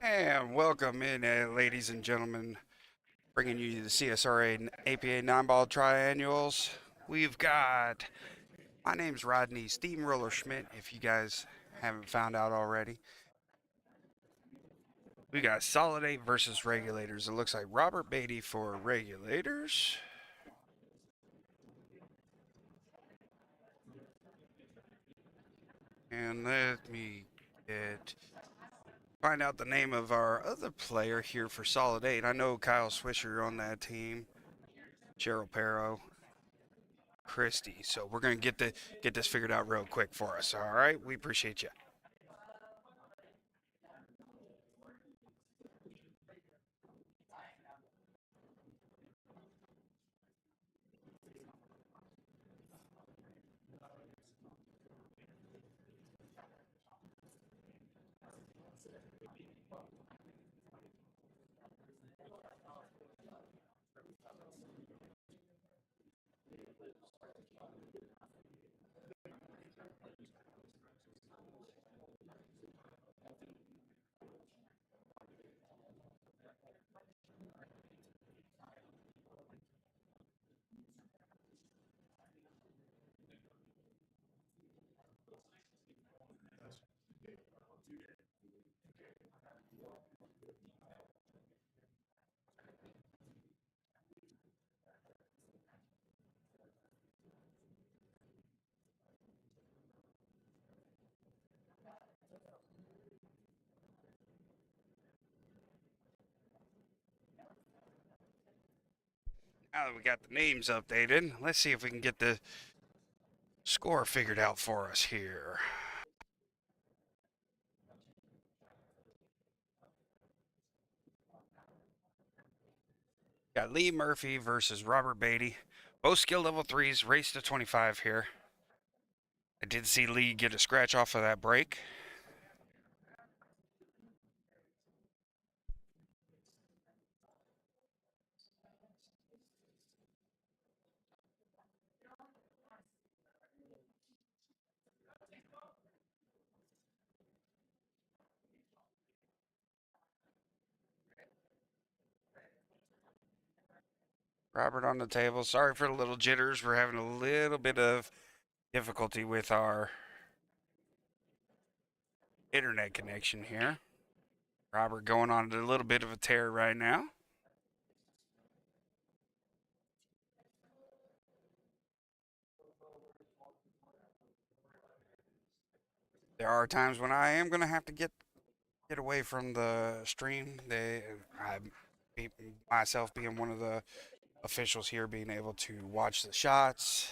And welcome in, ladies and gentlemen, bringing you the CSRA APA 9-ball triannuals. We've got, my name's Rodney Steamroller Schmidt, if you guys haven't found out already. We got Solid 8 versus Regulators. It looks like Robert Beatty for Regulators. And let me find out the name of our other player here for Solid 8. I know Kyle Swisher on that team, Cheryl Perro, Christie. So we're gonna get this figured out real quick for us. All right, we appreciate you. Now that we got the names updated, let's see if we can get the score figured out for us here. Got Lee Murphy versus Robert Beatty. Both skill level 3s, race to 25 here. I did see Lee get a scratch off of that break. Robert on the table. Sorry for the little jitters. We're having a little bit of difficulty with our internet connection here. Robert going on a little bit of a tear right now. There are times when I am going to have to get away from the stream. I, myself being one of the officials here, being able to watch the shots.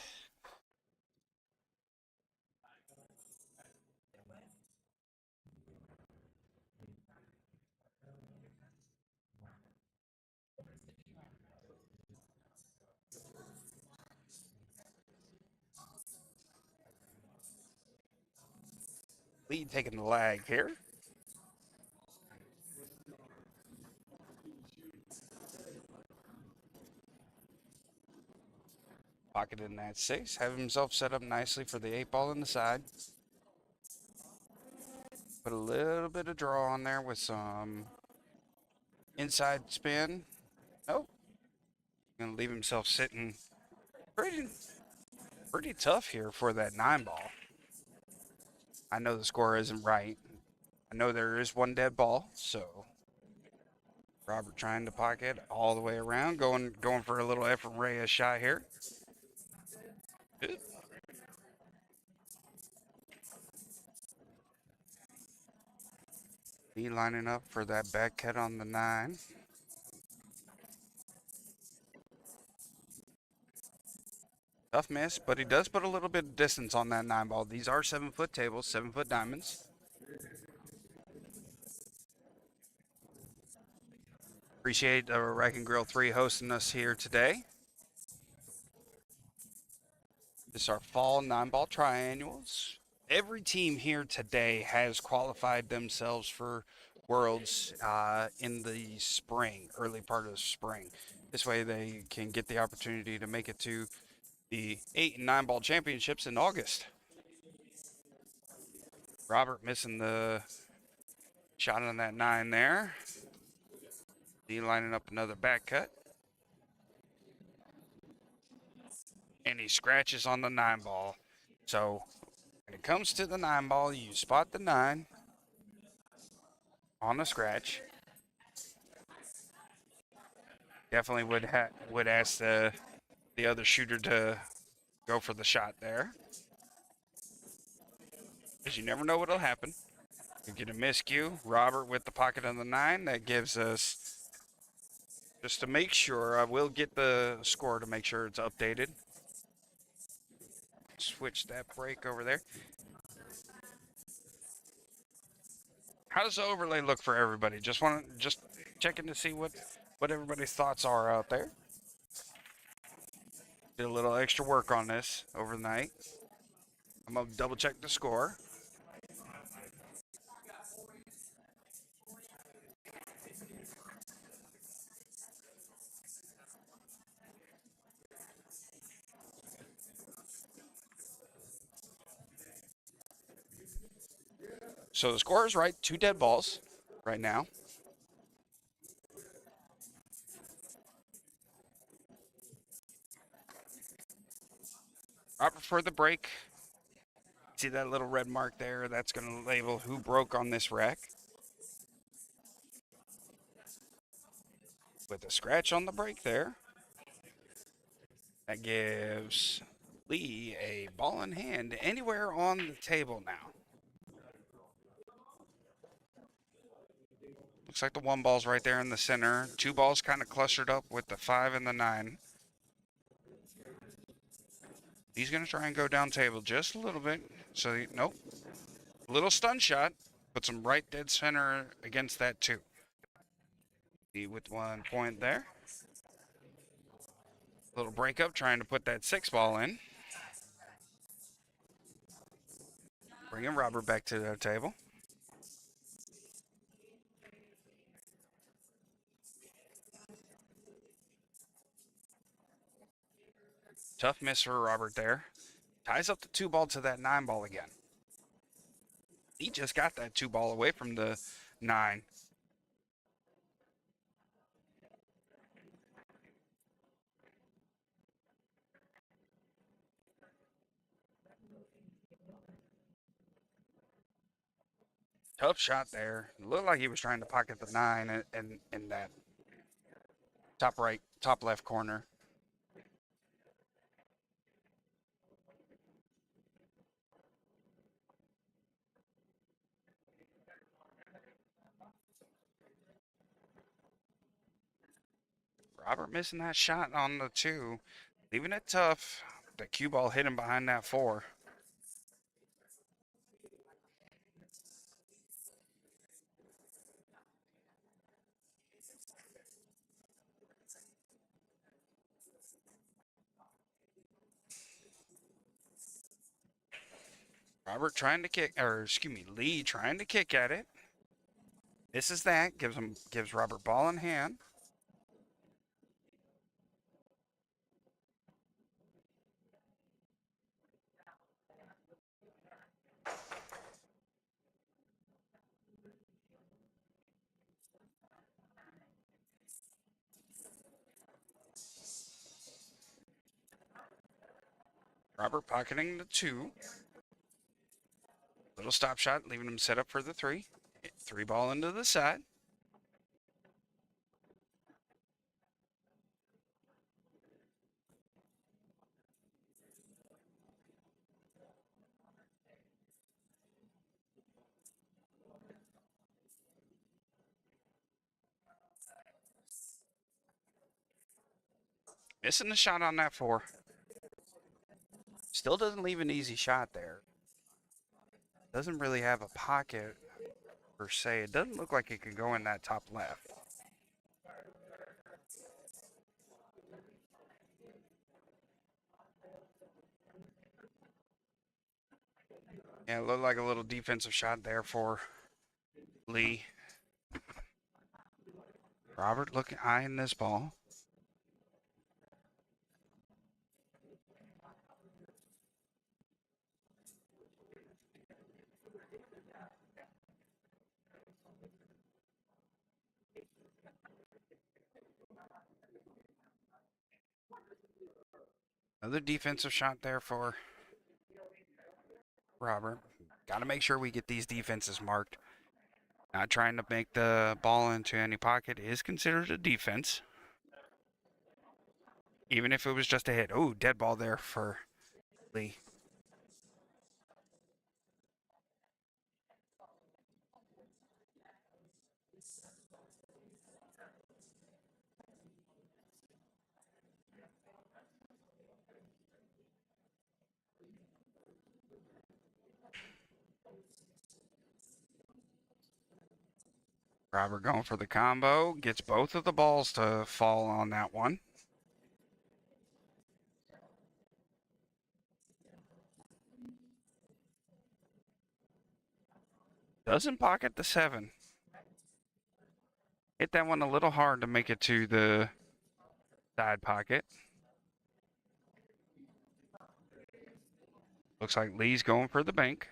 Lead taking the lag here. Pocket in that 6. Have himself set up nicely for the 8-ball in the side. Put a little bit of draw on there with some inside spin. Oh, gonna leave himself sitting pretty pretty tough here for that 9-ball. I know the score isn't right. I know there is one dead ball, so Robert trying to pocket all the way around, going for a little Efren Reyes shot here. He lining up for that back cut on the 9. Tough miss, but he does put a little bit of distance on that 9-ball. These are 7-foot tables, 7-foot diamonds. Appreciate Rack and Grill 3 hosting us here today. This is our fall 9-ball triannuals. Every team here today has qualified themselves for Worlds in the spring, early part of the spring. This way they can get the opportunity to make it to the 8 and 9-ball championships in August. Robert missing the Shot on that 9 there. Lee lining up another back cut. And he scratches on the 9 ball. So when it comes to the 9 ball, you spot the 9 on the scratch. Definitely would ask the other shooter to go for the shot there, because you never know what'll happen. You get a miscue. Robert with the pocket on the 9. That gives us, just to make sure, I will get the score to make sure it's updated. Switch that break over there. How does the overlay look for everybody? Just checking to see what everybody's thoughts are out there. Did a little extra work on this overnight. I'm gonna double check the score. So the score is right. 2 dead balls right now. Robert for the break. See that little red mark there? That's going to label who broke on this rack. With a scratch on the break there. That gives Lee a ball in hand anywhere on the table now. Looks like the 1 ball's right there in the center. 2 balls kind of clustered up with the 5 and the 9. He's going to try and go down table just a little bit. So, nope. Little stun shot. Puts him right dead center against that 2. Lee with 1 point there. Little breakup trying to put that 6 ball in. Bringing Robert back to the table. Tough miss for Robert there. Ties up the 2 ball to that 9 ball again. He just got that 2 ball away from the 9. Tough shot there. It looked like he was trying to pocket the 9 in that top right, top left corner. Robert missing that shot on the 2. Leaving it tough. The cue ball hit him behind that 4. Robert trying to kick, or excuse me, Lee trying to kick at it. Misses that. Gives Robert ball in hand. Robert pocketing the 2. Little stop shot, leaving him set up for the 3. 3 ball into the side. Missing the shot on that 4. Still doesn't leave an easy shot there. Doesn't really have a pocket per se. It doesn't look like it could go in that top left. Yeah, it looked like a little defensive shot there for Lee. Robert looking high in this ball. Another defensive shot there for Robert. Got to make sure we get these defenses marked. Not trying to make the ball into any pocket is considered a defense. Even if it was just a hit. Oh, dead ball there for Lee. Robert going for the combo. Gets both of the balls to fall on that one. Doesn't pocket the 7. Hit that one a little hard to make it to the side pocket. Looks like Lee's going for the bank.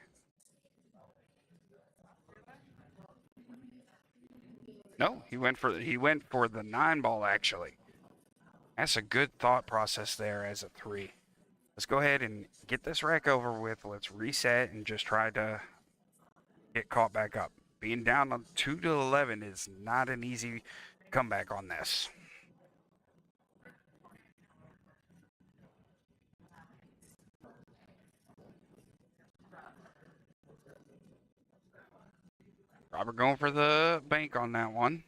No, he went for the 9 ball actually. That's a good thought process there as a 3. Let's go ahead and get this rack over with. Let's reset and just try to get caught back up. Being down on 2-11 is not an easy comeback on this. Robert going for the bank on that one.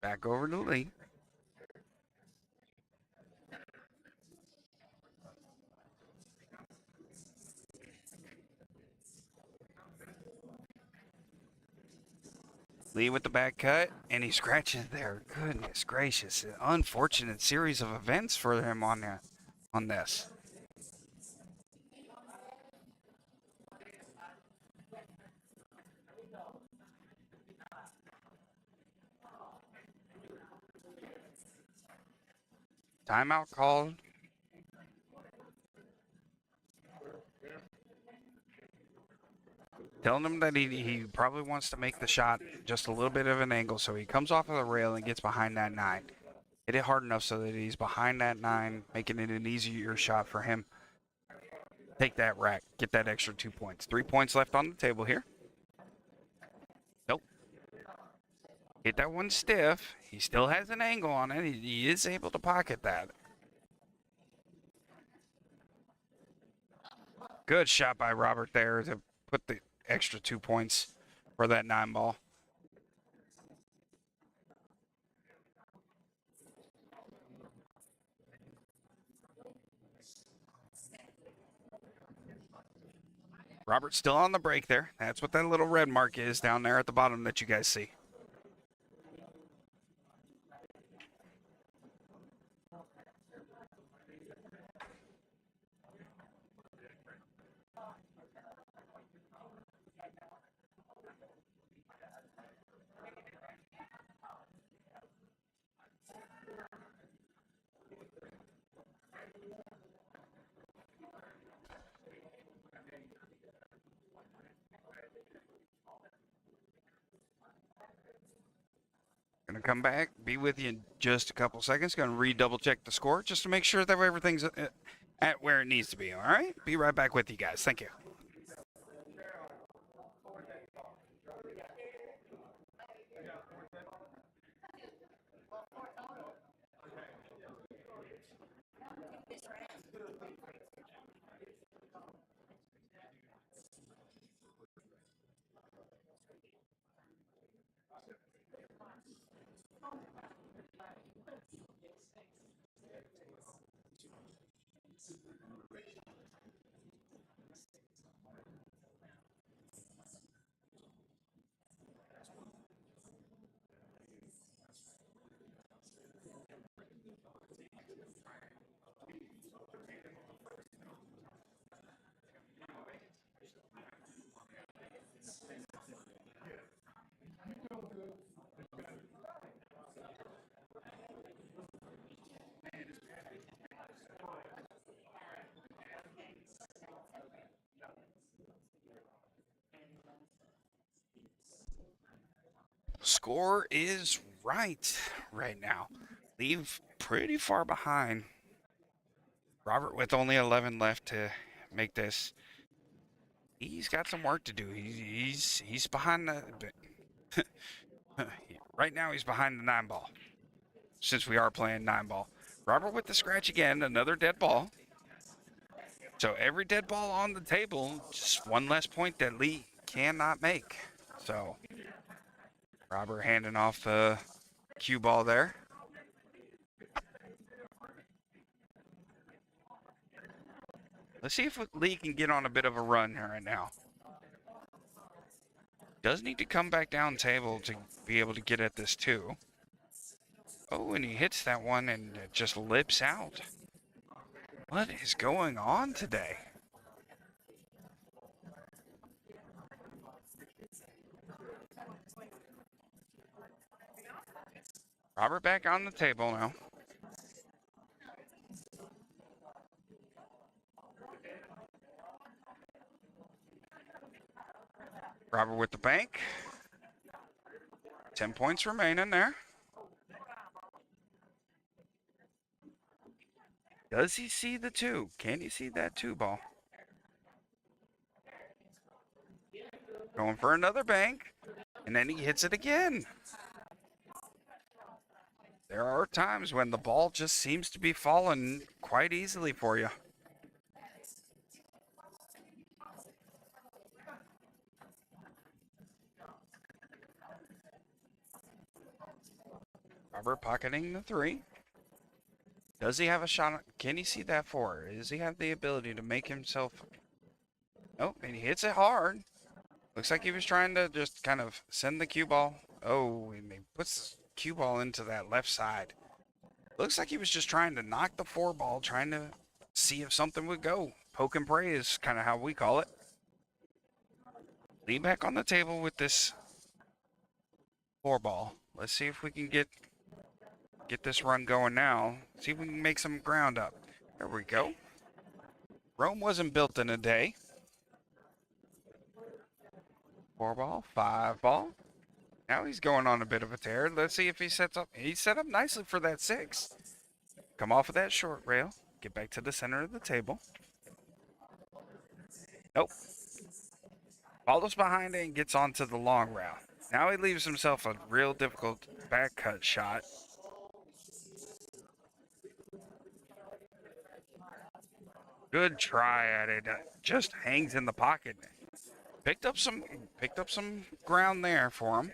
Back over to Lee. Lee with the back cut, and he scratches there. Goodness gracious. An unfortunate series of events for him on this. Timeout called. Telling him that he probably wants to make the shot just a little bit of an angle, so he comes off of the rail and gets behind that 9. Hit it hard enough so that he's behind that 9, making it an easier shot for him. Take that rack, get that extra 2 points. 3 points left on the table here. Nope. Hit that one stiff. He still has an angle on it. He is able to pocket that. Good shot by Robert there to put the extra 2 points for that 9 ball. Robert's still on the break there. That's what that little red mark is down there at the bottom that you guys see. Going to come back, be with you in just a couple seconds. Going to re-double check the score just to make sure that everything's at where it needs to be. All right? Be right back with you guys. Thank you. Score is right now. Leave pretty far behind Robert with only 11 left to make this. He's got some work to do. He's behind the. Right now, he's behind the 9 ball. Since we are playing 9 ball, Robert with the scratch again. Another dead ball. So every dead ball on the table, just one less point that Lee cannot make. So Robert handing off the cue ball there. Let's see if Lee can get on a bit of a run right now. Does need to come back down table to be able to get at this too. Oh, and he hits that one and it just lips out. What is going on today? Robert back on the table now. Robert with the bank. 10 points remaining there. Does he see the 2? Can he see that 2 ball? Going for another bank. And then he hits it again. There are times when the ball just seems to be falling quite easily for you. Robert pocketing the 3. Does he have a shot? Can he see that 4? Does he have the ability to make himself... Nope, and he hits it hard. Looks like he was trying to just kind of send the cue ball. Oh, and he puts the cue ball into that left side. Looks like he was just trying to knock the 4 ball, trying to see if something would go. Poke and pray is kind of how we call it. Lee back on the table with this 4 ball. Let's see if we can get this run going now. See if we can make some ground up. There we go. Rome wasn't built in a day. 4 ball, 5 ball. Now he's going on a bit of a tear. Let's see if he sets up. He set up nicely for that 6. Come off of that short rail. Get back to the center of the table. Nope. Follows behind it and gets onto the long route. Now he leaves himself a real difficult back cut shot. Good try at it. Just hangs in the pocket. Picked up some ground there for him.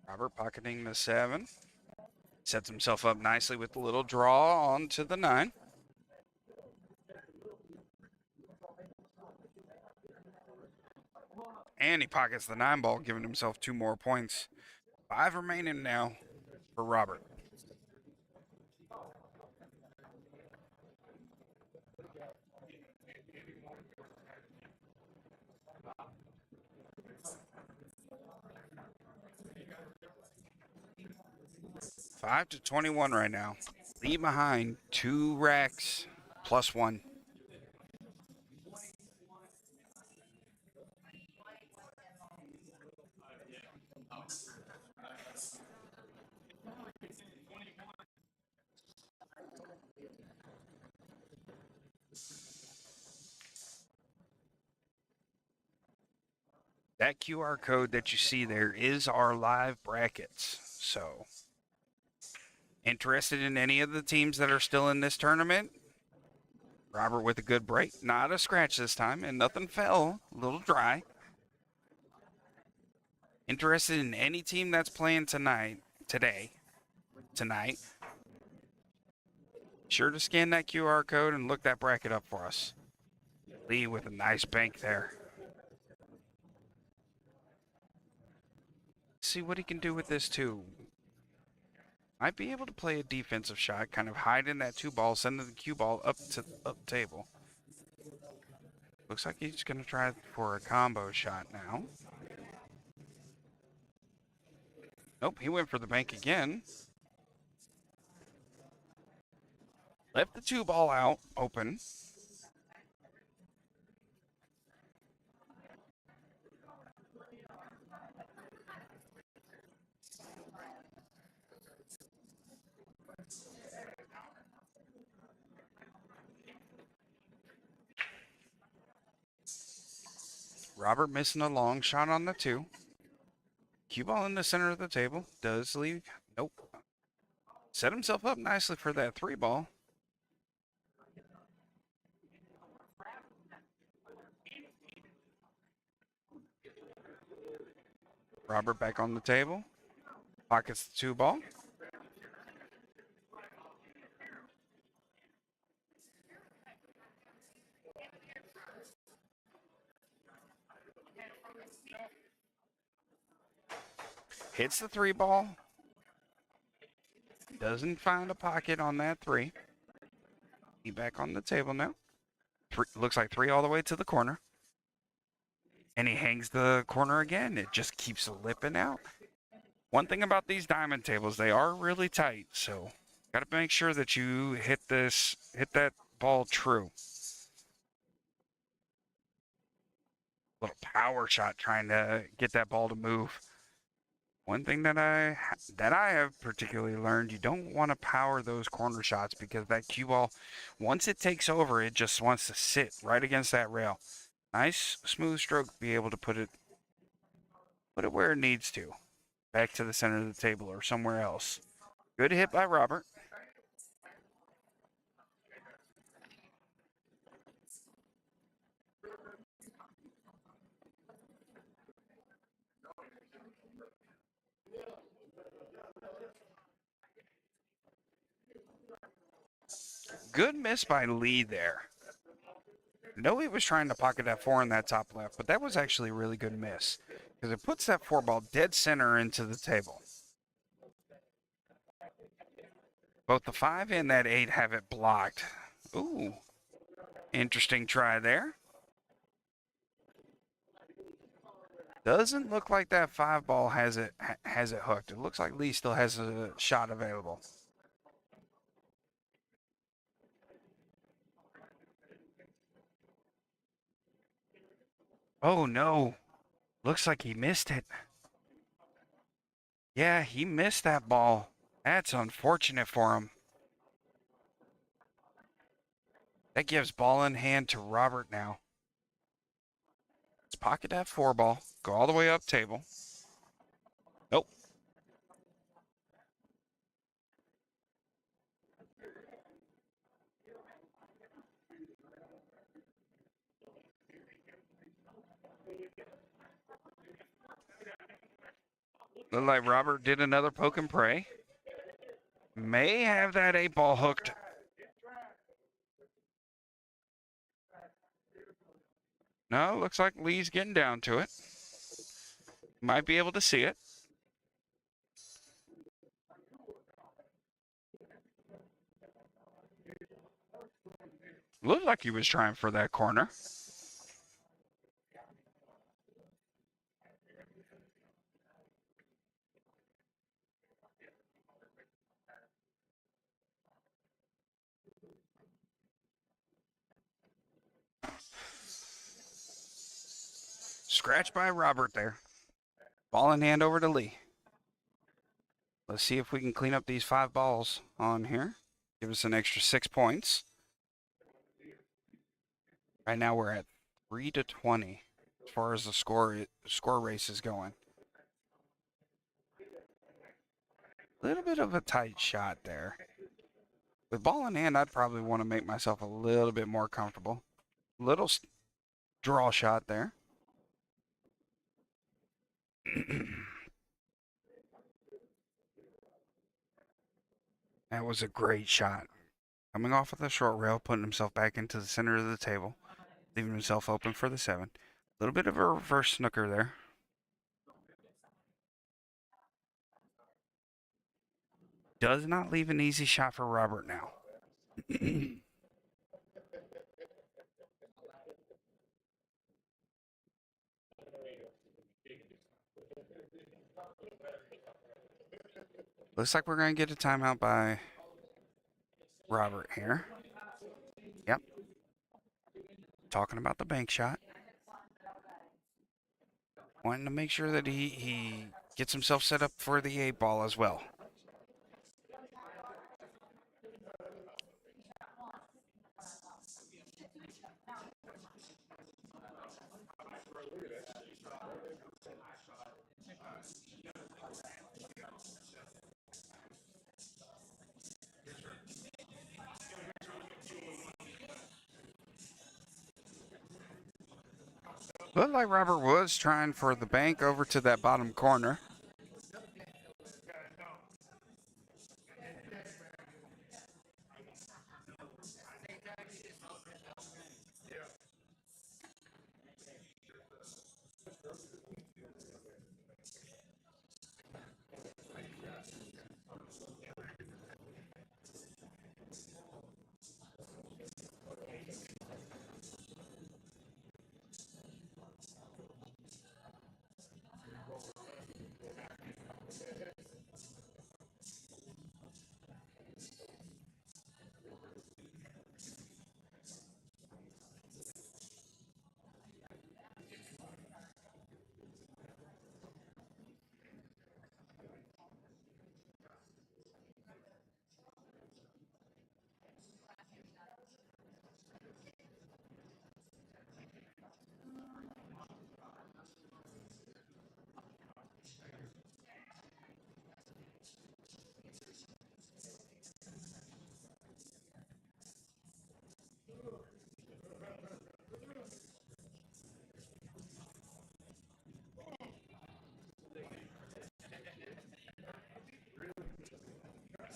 Robert pocketing the 7. Sets himself up nicely with a little draw onto the 9. And he pockets the 9 ball, giving himself 2 more points. 5 remaining now for Robert. Five to 21 right now. Leave behind 2 racks plus 1. That QR code that you see there is our live brackets. So, interested in any of the teams that are still in this tournament? Robert with a good break. Not a scratch this time, and nothing fell. A little dry. Interested in any team that's playing tonight? Sure to scan that QR code and look that bracket up for us. Lee with a nice bank there. See what he can do with this too. Might be able to play a defensive shot, kind of hide in that 2 ball, send the cue ball up table. Looks like he's going to try for a combo shot now. Nope, he went for the bank again. Left the 2 ball out open. Robert missing a long shot on the 2. Cue ball in the center of the table. Does leave. Nope. Set himself up nicely for that 3 ball. Robert back on the table. Pockets the 2 ball. Hits the 3 ball. Doesn't find a pocket on that 3. He back on the table now. Looks like 3 all the way to the corner. And he hangs the corner again. It just keeps slipping out. One thing about these diamond tables, they are really tight. So got to make sure that you hit that ball true. Little power shot trying to get that ball to move. One thing that I have particularly learned, you don't want to power those corner shots because that cue ball, once it takes over, it just wants to sit right against that rail. Nice smooth stroke, be able to put it where it needs to, back to the center of the table or somewhere else. Good hit by Robert. Good miss by Lee there. I know he was trying to pocket that 4 in that top left, but that was actually a really good miss because it puts that 4 ball dead center into the table. Both the 5 and that 8 have it blocked. Ooh, interesting try there. Doesn't look like that 5 ball has it hooked. It looks like Lee still has a shot available. Oh no. Looks like he missed it. Yeah, he missed that ball. That's unfortunate for him. That gives ball in hand to Robert now. Let's pocket that 4 ball. Go all the way up table. Nope. Looked like Robert did another poke and pray. May have that 8 ball hooked. No, looks like Lee's getting down to it. Might be able to see it. Looked like he was trying for that corner. Scratch by Robert there. Ball in hand over to Lee. Let's see if we can clean up these 5 balls on here. Give us an extra 6 points. Right now we're at 3-20 as far as the score race is going. A little bit of a tight shot there. With ball in hand, I'd probably want to make myself a little bit more comfortable. Little draw shot there. That was a great shot. Coming off of the short rail, putting himself back into the center of the table, leaving himself open for the 7. A little bit of a reverse snooker there. Does not leave an easy shot for Robert now. Looks like we're going to get a timeout by Robert here. Yep. Talking about the bank shot. Wanting to make sure that he gets himself set up for the 8 ball as well. Looked like Robert was trying for the bank over to that bottom corner.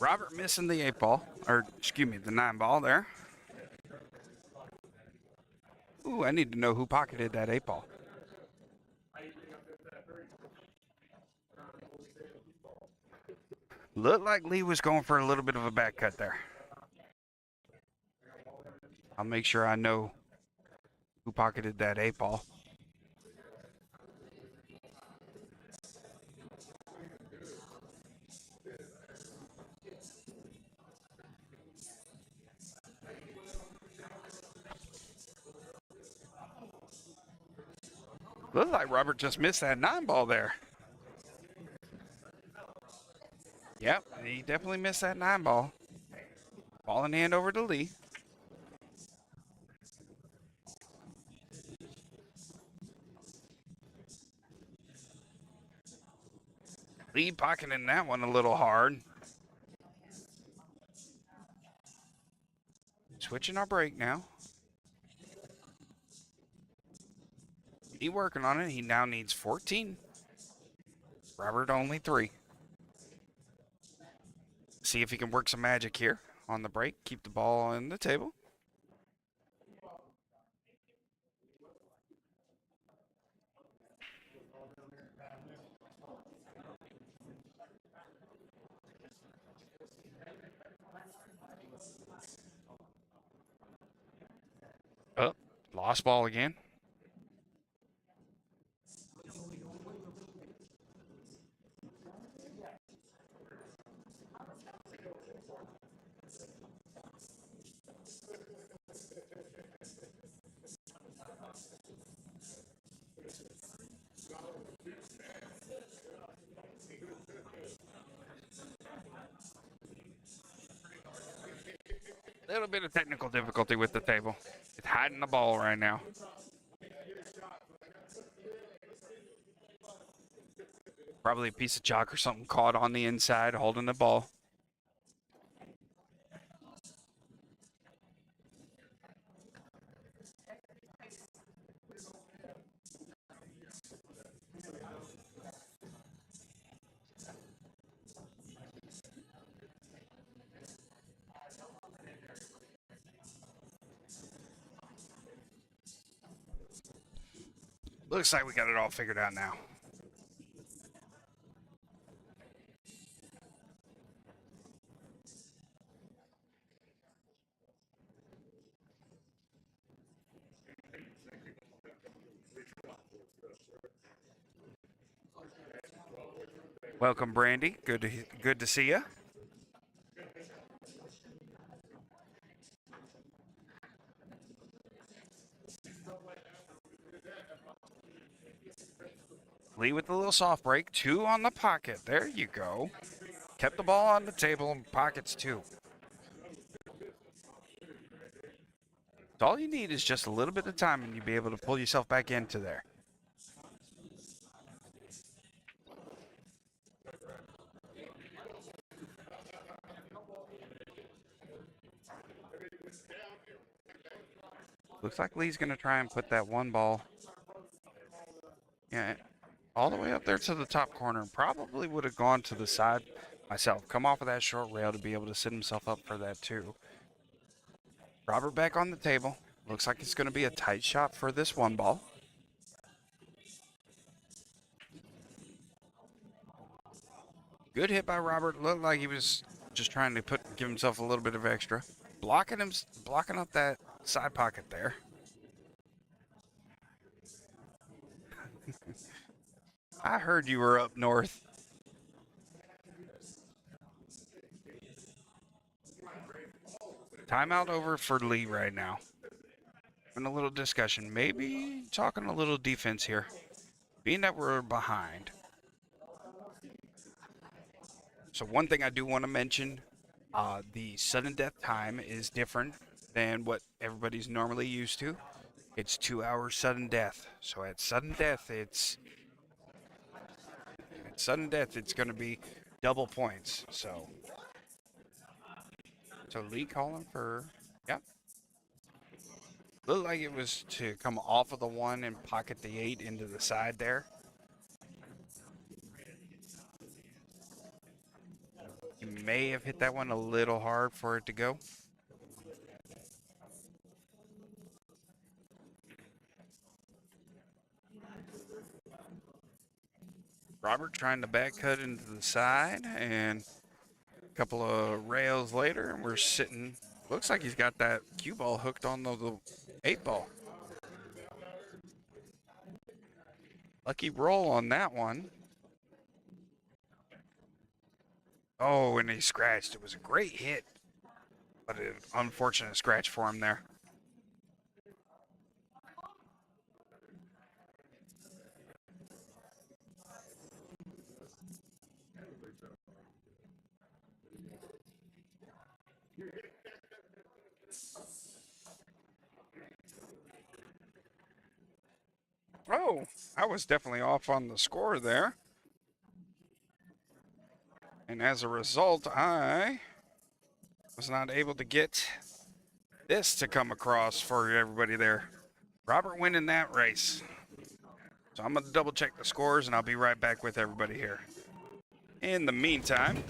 Robert missing the 8 ball, or excuse me, the 9 ball there. Ooh, I need to know who pocketed that 8 ball. Looked like Lee was going for a little bit of a back cut there. I'll make sure I know who pocketed that 8 ball. Looks like Robert just missed that 9 ball there. Yep, he definitely missed that 9 ball. Ball in hand over to Lee. Lee pocketing that one a little hard. Switching our break now. He working on it. He now needs 14. Robert only 3. See if he can work some magic here on the break. Keep the ball on the table. Oh, lost ball again. Little bit of technical difficulty with the table. It's hiding the ball right now. Probably a piece of chalk or something caught on the inside holding the ball. Looks like we got it all figured out now. Welcome, Brandy. Good to see you. Lee with the little soft break. 2 on the pocket. There you go. Kept the ball on the table and pockets 2. All you need is just a little bit of time and you'll be able to pull yourself back into there. Looks like Lee's going to try and put that one ball, yeah, all the way up there to the top corner. Probably would have gone to the side myself. Come off of that short rail to be able to set himself up for that too. Robert back on the table. Looks like it's going to be a tight shot for this one ball. Good hit by Robert. Looked like he was just trying to give himself a little bit of extra. Blocking up that side pocket there. I heard you were up north. Timeout over for Lee right now. Having a little discussion. Maybe talking a little defense here. Being that we're behind. So one thing I do want to mention, the sudden death time is different than what everybody's normally used to. It's 2 hours sudden death. So at sudden death, it's going to be double points. So Lee calling for, yep. Looked like it was to come off of the 1 and pocket the 8 into the side there. He may have hit that one a little hard for it to go. Robert trying to back cut into the side, and a couple of rails later, and we're sitting. Looks like he's got that cue ball hooked on the 8 ball. Lucky roll on that one. Oh, and he scratched. It was a great hit, but an unfortunate scratch for him there. Oh, I was definitely off on the score there. And as a result, I was not able to get this to come across for everybody there. Robert winning that race. So I'm going to double check the scores, and I'll be right back with everybody here. In the meantime,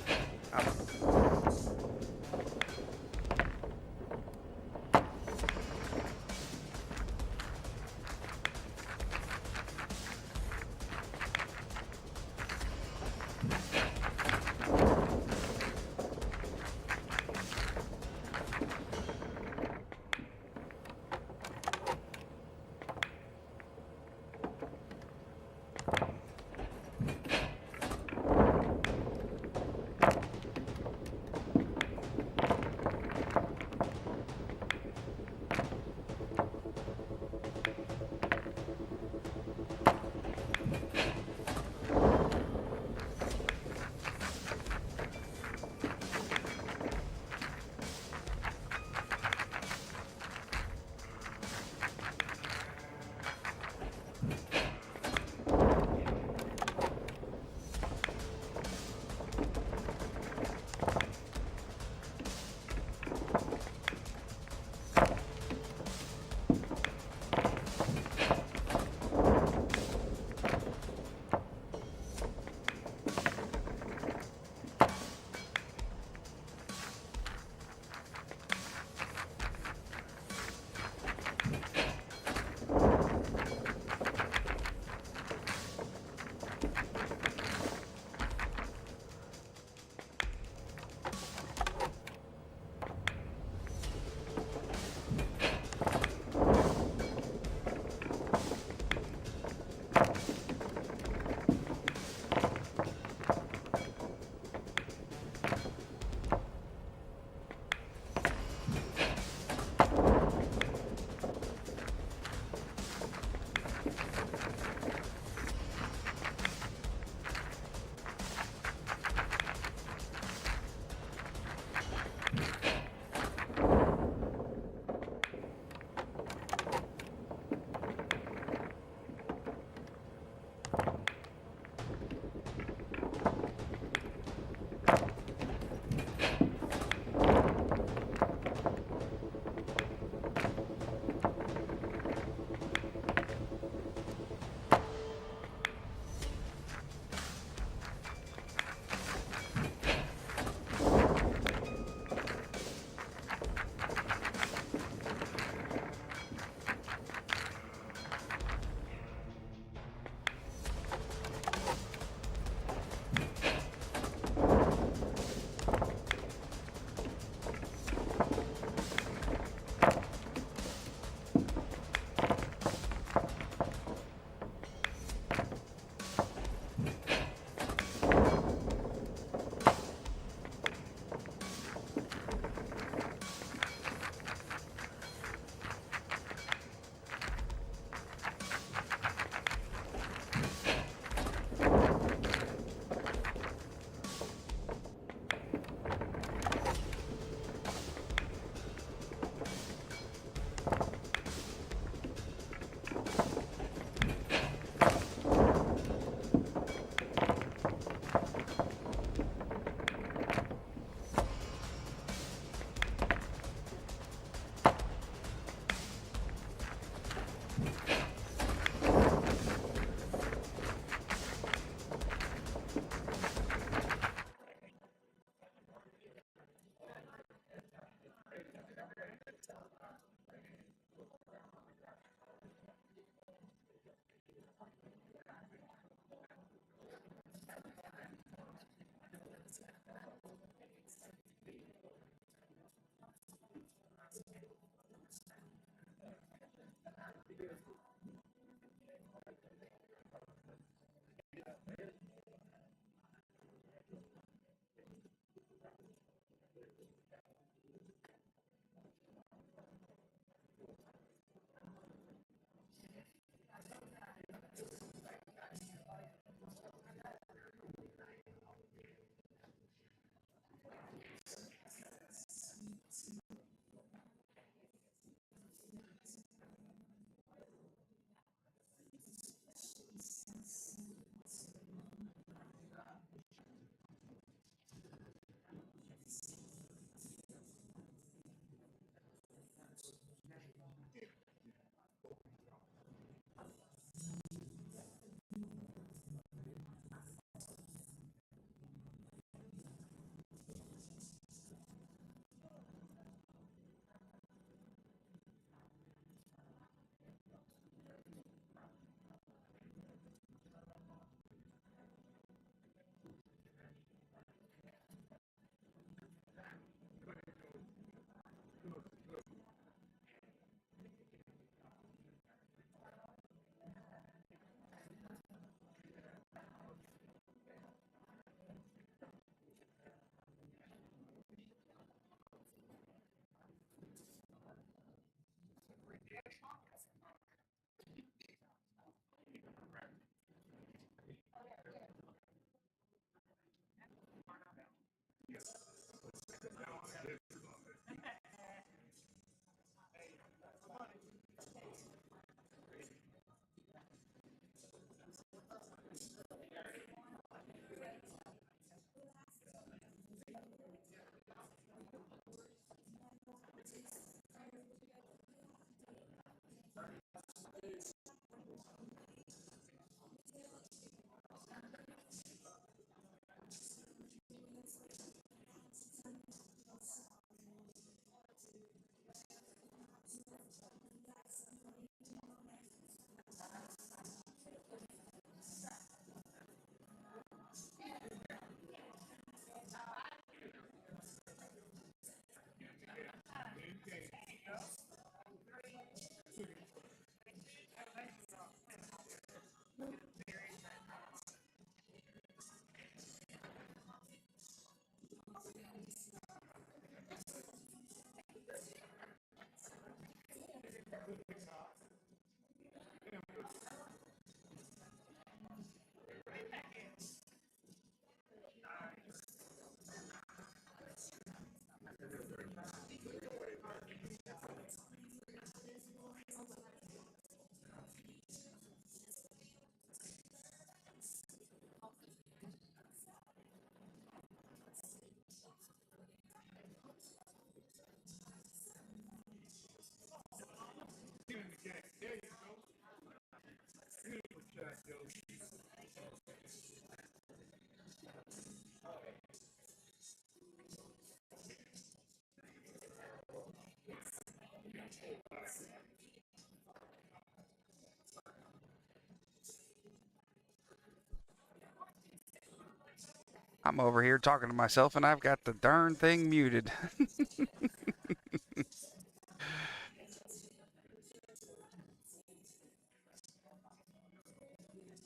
I'm over here talking to myself and I've got the darn thing muted.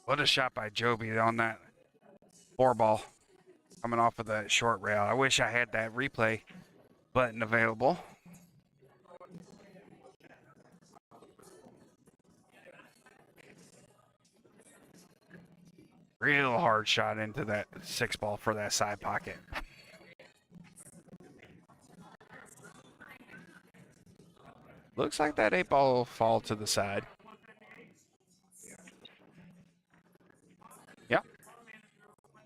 What a shot by Joby on that 4-ball coming off of that short rail. I wish I had that replay button available. Real hard shot into that 6-ball for that side pocket. Looks like that 8-ball will fall to the side. Yep.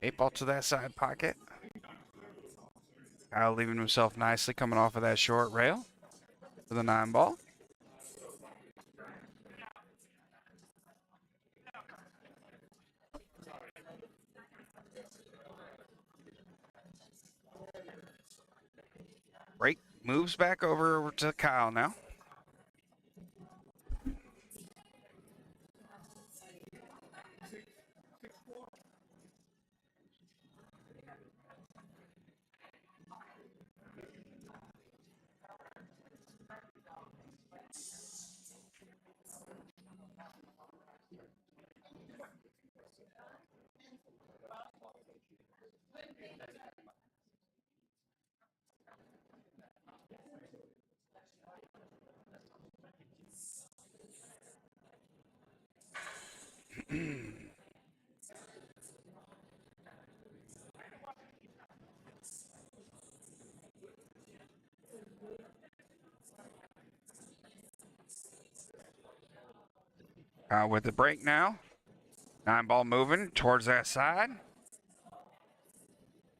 8-ball to that side pocket. Kyle leaving himself nicely coming off of that short rail for the 9-ball. Break moves back over to Kyle now. With the break now. 9 ball moving towards that side.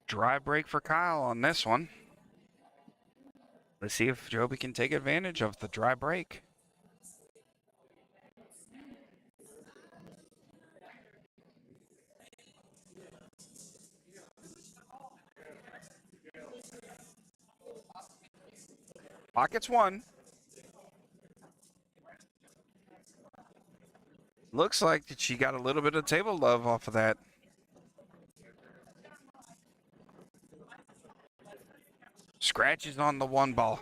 Dry break for Kyle on this one. Let's see if Joby can take advantage of the dry break. Pockets one. Looks like that she got a little bit of table love off of that. Scratches on the 1 ball.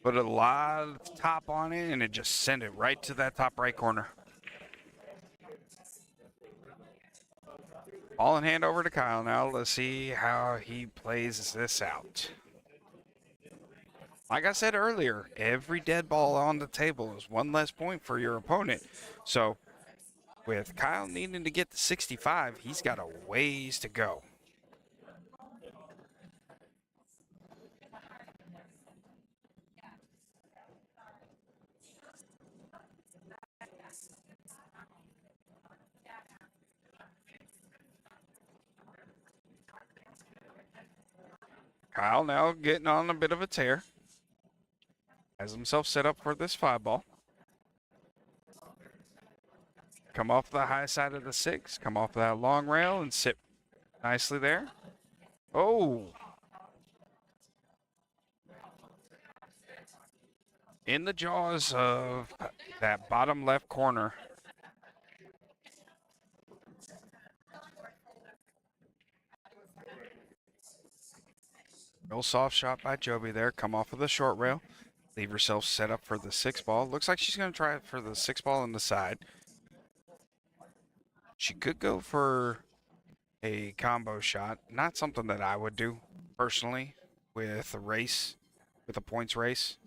Put a lot of top on it and it just sent it right to that top right corner. Ball in hand over to Kyle now. Let's see how he plays this out. Like I said earlier, every dead ball on the table is 1 less point for your opponent. So with Kyle needing to get to 65, he's got a ways to go. Kyle now getting on a bit of a tear. Has himself set up for this 5 ball. Come off the high side of the 6, come off that long rail and sit nicely there. Oh. In the jaws of that bottom left corner. Real soft shot by Joby there. Come off of the short rail. Leave herself set up for the 6 ball. Looks like she's going to try it for the 6 ball on the side. She could go for a combo shot. Not something that I would do personally with a race, with a points race.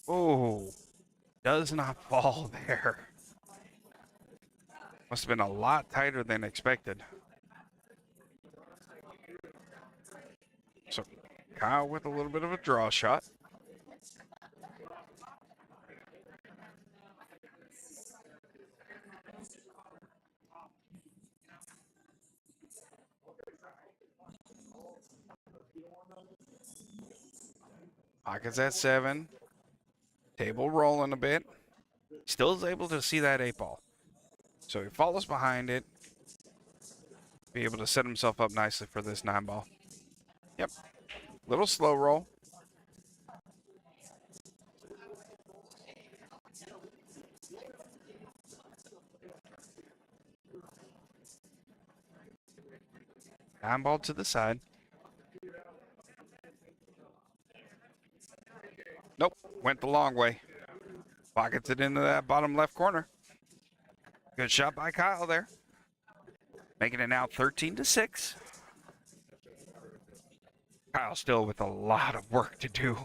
Oh, does not fall there. Must have been a lot tighter than expected. So Kyle with a little bit of a draw shot. Pockets at 7. Table rolling a bit. Still is able to see that 8 ball. So he follows behind it. Be able to set himself up nicely for this 9 ball. Yep. Little slow roll. Nine ball to the side. Nope. Went the long way. Pockets it into that bottom left corner. Good shot by Kyle there. Making it now 13-6. Kyle still with a lot of work to do.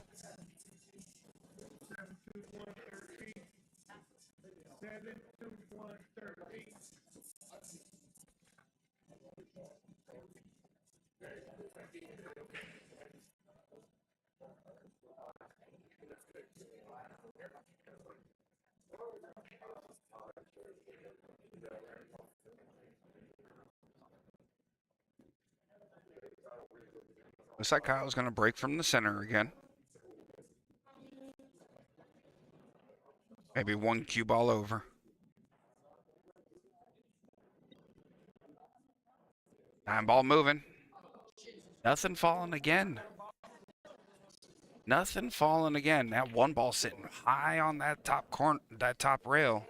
Looks like Kyle's going to break from the center again. Maybe 1 cue ball over. 9 ball moving. Nothing falling again. Nothing falling again. That 1 ball sitting high on that top corner, that top rail.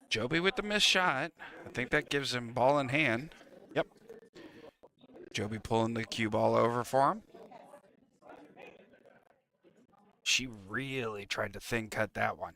Joby with the missed shot. I think that gives him ball in hand. Yep. Joby pulling the cue ball over for him. She really tried to thin cut that one.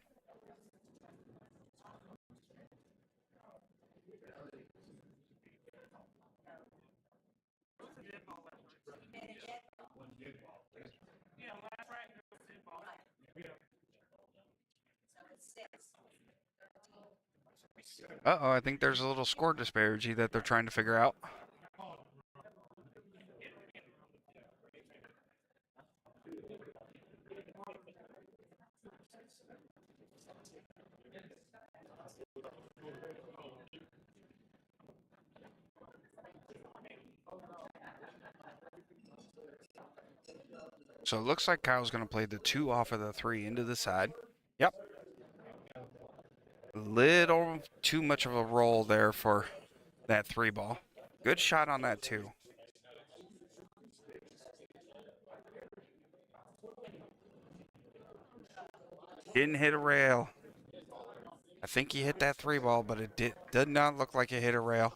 Uh-oh, I think there's a little score disparity that they're trying to figure out. So it looks like Kyle's going to play the 2 off of the 3 into the side. Yep. Little too much of a roll there for that 3 ball. Good shot on that 2. Didn't hit a rail. I think he hit that 3 ball, but it did not look like it hit a rail.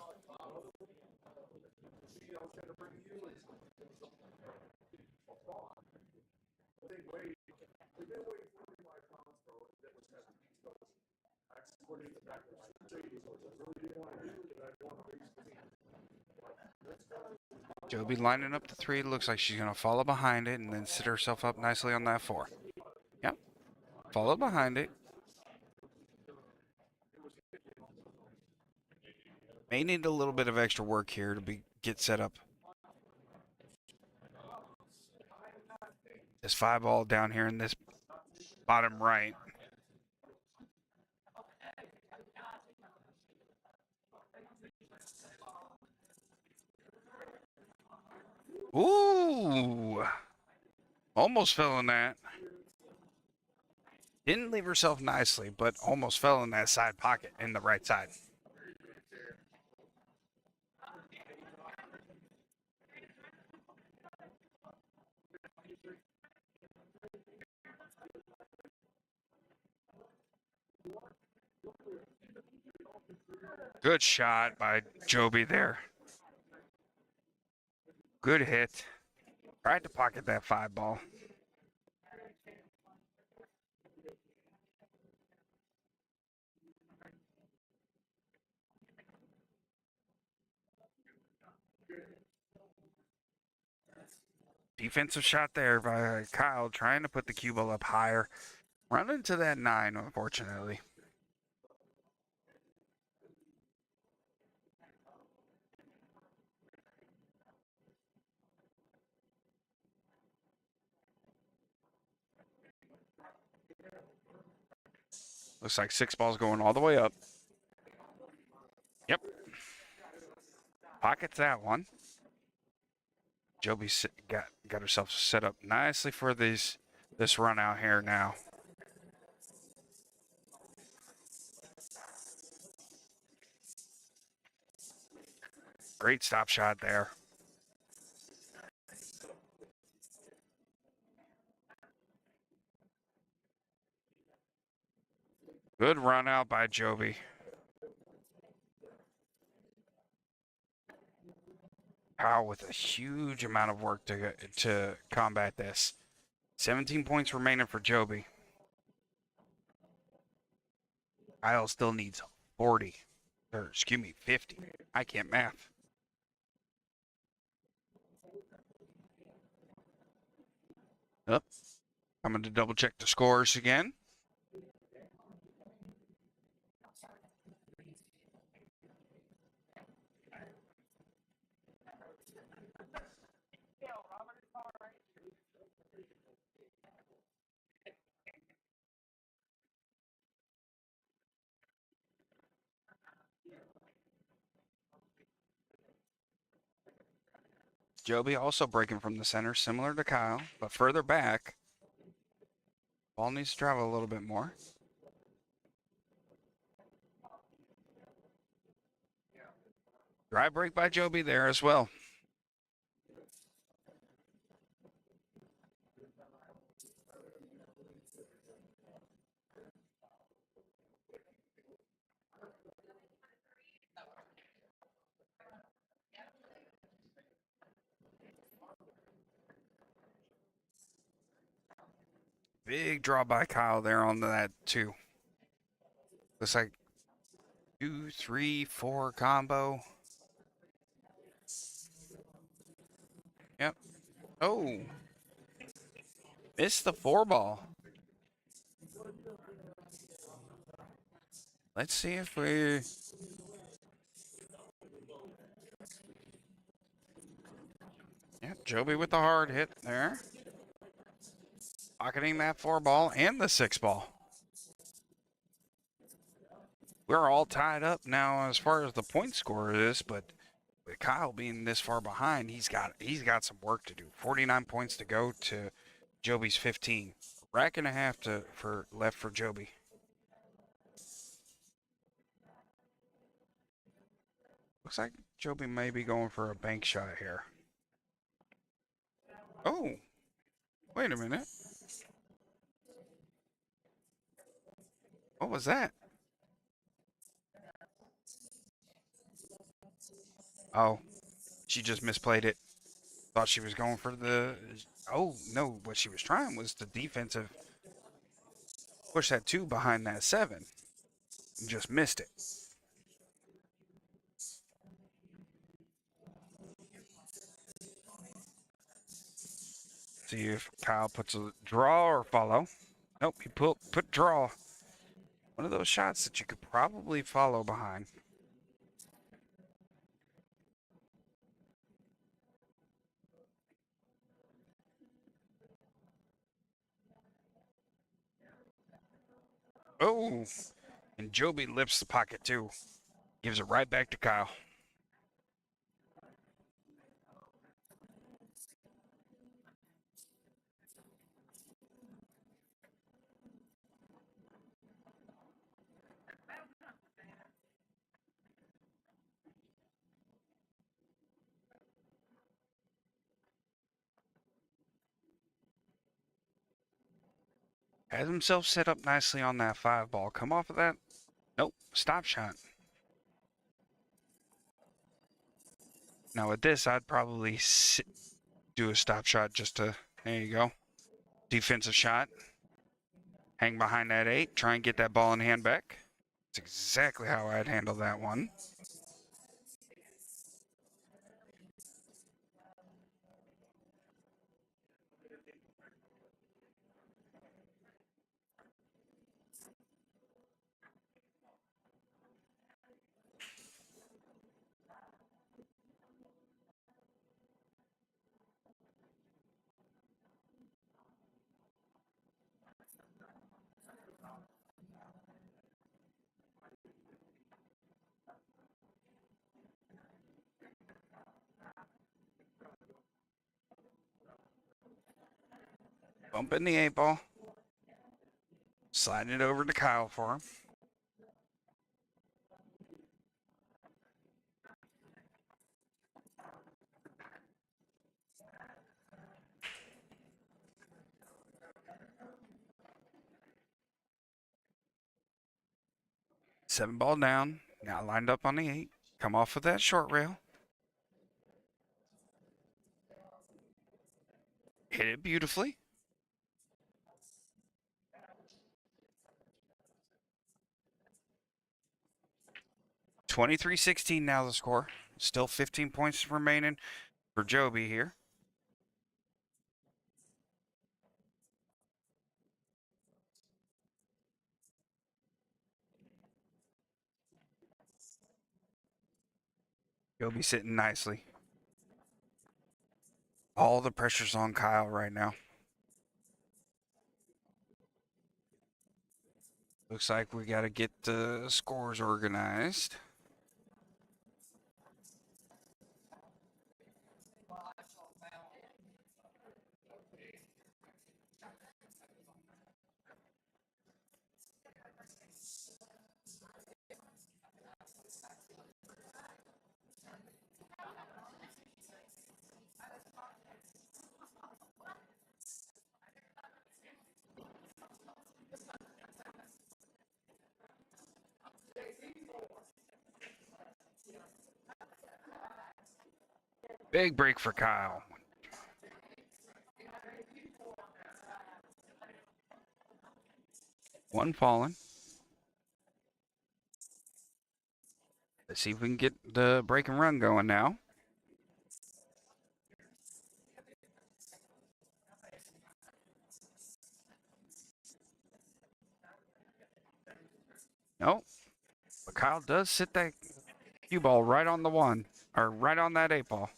Joby lining up the 3. Looks like she's going to follow behind it and then sit herself up nicely on that 4. Yep. Follow behind it. May need a little bit of extra work here to get set up. This 5 ball down here in this bottom right. Ooh. Almost fell in that. Didn't leave herself nicely, but almost fell in that side pocket in the right side. Good shot by Joby there. Good hit. Tried to pocket that 5 ball. Defensive shot there by Kyle, trying to put the cue ball up higher. Run into that 9, unfortunately. Looks like 6 balls going all the way up. Yep. Pockets that one. Joby got herself set up nicely for this run out here now. Great stop shot there. Good run out by Joby. Kyle with a huge amount of work to combat this. 17 points remaining for Joby. Kyle still needs 40. Or, excuse me, 50. I can't math. Up. I'm going to double check the scores again. Joby also breaking from the center, similar to Kyle, but further back. Ball needs to travel a little bit more. Dry break by Joby there as well. Big draw by Kyle there on that 2. Looks like 2, 3, 4 combo. Yep. Oh, missed the 4 ball. Let's see if we. Yep, Joby with the hard hit there. Pocketing that 4 ball and the 6 ball. We're all tied up now as far as the point score is, but with Kyle being this far behind, he's got some work to do. 49 points to go to Joby's 15. Rack and a half for left for Joby. Looks like Joby may be going for a bank shot here. Oh, wait a minute. What was that? Oh, she just misplayed it. Thought she was going for the. Oh, no. What she was trying was the defensive. Push that 2 behind that 7. And just missed it. See if Kyle puts a draw or follow. Nope, he put draw. One of those shots that you could probably follow behind. Oh, and Joby lips the pocket too. Gives it right back to Kyle. Has himself set up nicely on that 5 ball. Come off of that. Nope, stop shot. Now with this, I'd probably do a stop shot just to, there you go. Defensive shot. Hang behind that 8. Try and get that ball in hand back. That's exactly how I'd handle that one. Bumping the 8 ball. Sliding it over to Kyle for him. Seven ball down. Now lined up on the 8. Come off with that short rail. Hit it beautifully. $23-16 now the score. Still 15 points remaining for Joby here. Joby sitting nicely. All the pressure's on Kyle right now. Looks like we got to get the scores organized. Big break for Kyle. One fallen. Let's see if we can get the break and run going now. Nope. But Kyle does sit that cue ball right on the one, or right on that 8 ball.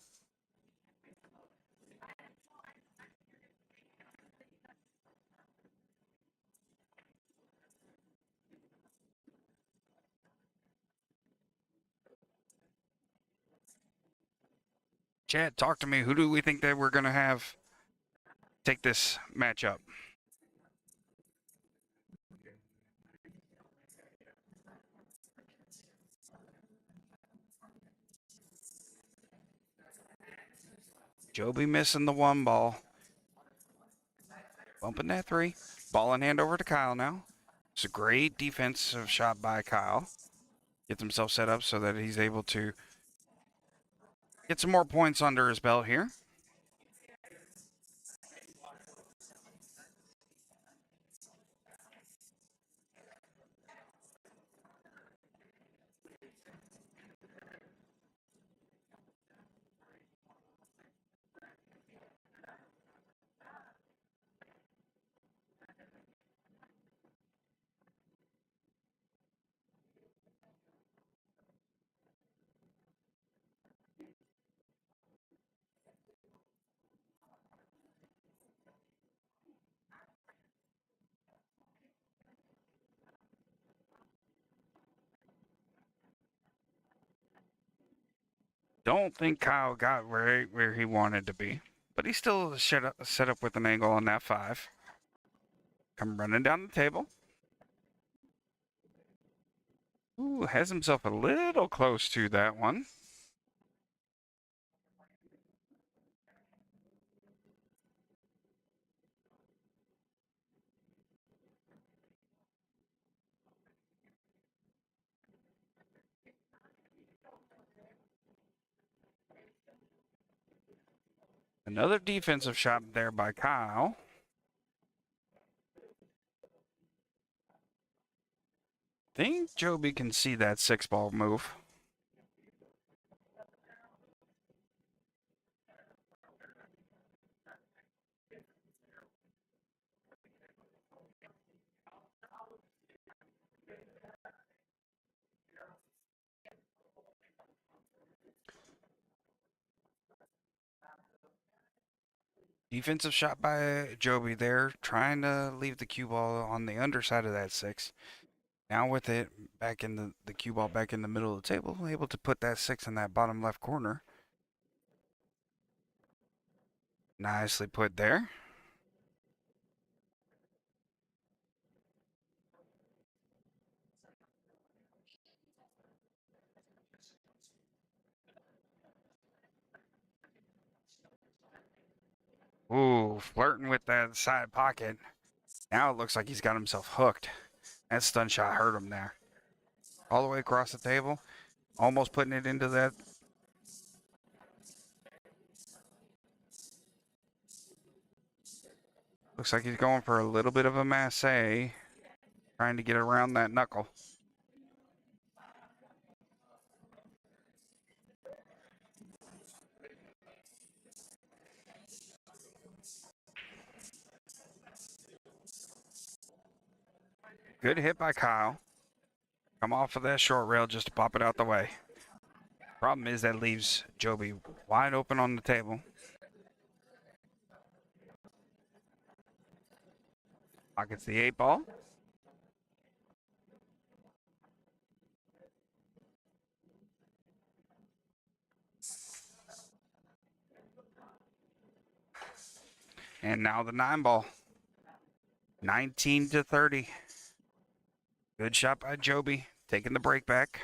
Chad, talk to me. Who do we think that we're going to have take this matchup? Joby missing the 1 ball. Bumping that 3. Ball in hand over to Kyle now. It's a great defensive shot by Kyle. Gets himself set up so that he's able to get some more points under his belt here. Don't think Kyle got where he wanted to be, but he's still set up with an angle on that 5. Come running down the table. Ooh, has himself a little close to that one. Another defensive shot there by Kyle. Think Joby can see that 6-ball move. Defensive shot by Joby there, trying to leave the cue ball on the underside of that 6. Now with it back in the cue ball back in the middle of the table, able to put that 6 in that bottom left corner. Nicely put there. Ooh, flirting with that side pocket. Now it looks like he's got himself hooked. That stun shot hurt him there. All the way across the table, almost putting it into that. Looks like he's going for a little bit of a masse, trying to get around that knuckle. Good hit by Kyle. Come off of that short rail just to pop it out the way. Problem is that leaves Joby wide open on the table. Pockets the 8-ball. And now the 9-ball. 19-30. Good shot by Joby, taking the break back.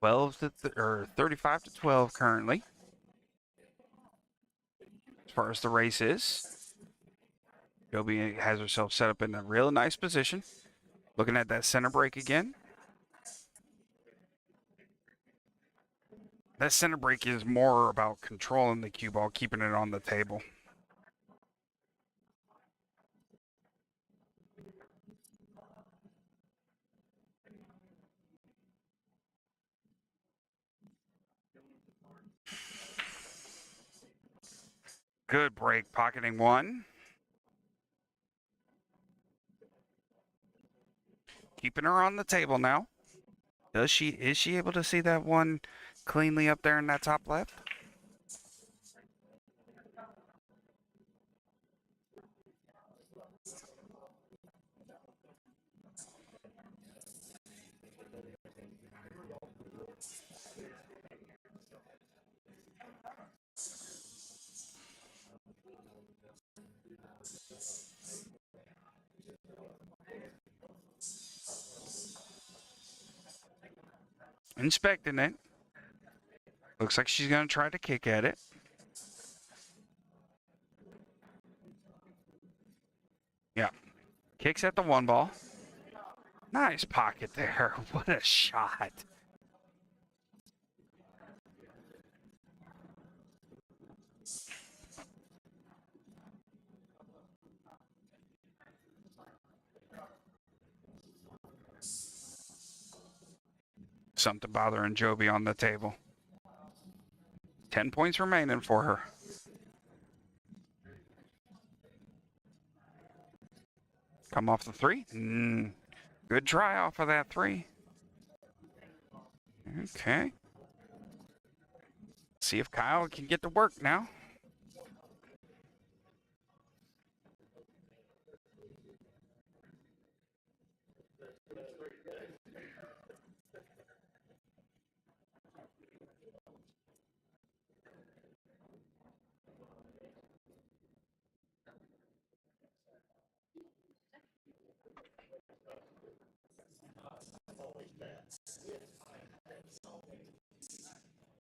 35-12 currently. As far as the race is, Joby has herself set up in a real nice position. Looking at that center break again. That center break is more about controlling the cue ball, keeping it on the table. Good break, pocketing one. Keeping her on the table now. Is she able to see that one cleanly up there in that top left? Inspecting it. Looks like she's going to try to kick at it. Yeah. Kicks at the one ball. Nice pocket there. What a shot. Something bothering Joby on the table. 10 points remaining for her. Come off the three. Good try off of that three. Okay. See if Kyle can get to work now.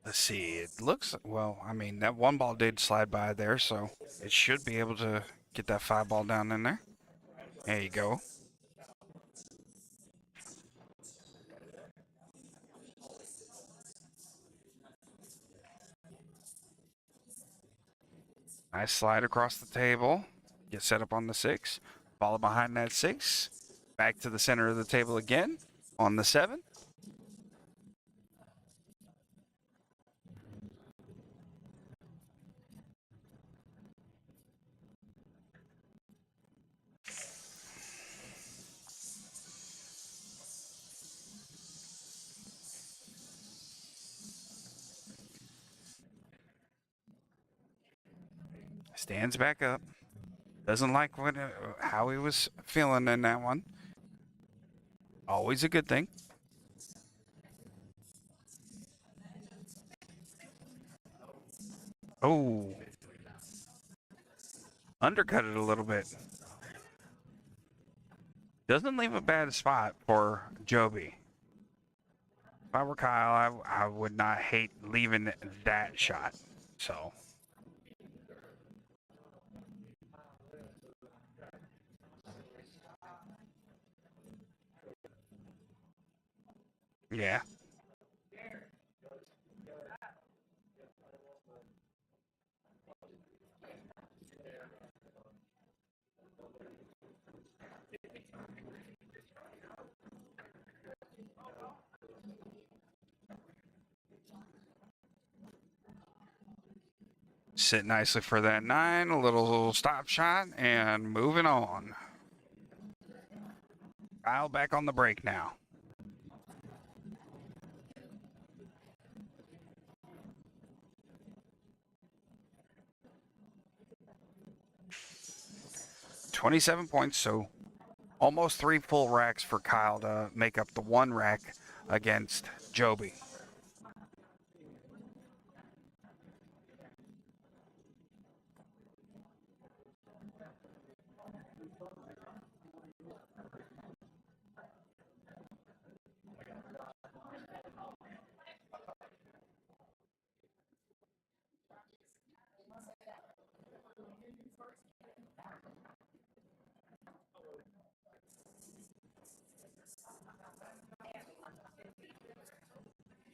Let's see. It looks, well, I mean, that one ball did slide by there, so it should be able to get that five ball down in there. There you go. Nice slide across the table. Get set up on the six. Follow behind that six. Back to the center of the table again on the seven. Stands back up. Doesn't like how he was feeling in that one. Always a good thing. Oh. Undercut it a little bit. Doesn't leave a bad spot for Joby. If I were Kyle, I would not hate leaving that shot. So. Yeah. Sit nicely for that nine. A little stop shot and moving on. Kyle back on the break now. $27 points, so almost 3 full racks for Kyle to make up the 1 rack against Joby.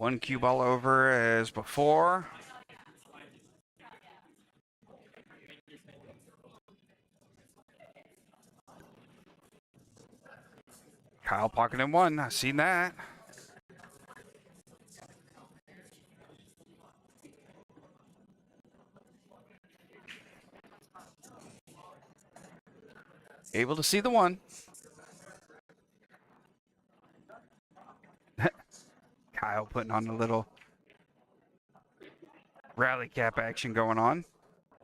One cue ball over as before. Kyle pocketing one. I seen that. Able to see the one. Kyle putting on a little rally cap action going on.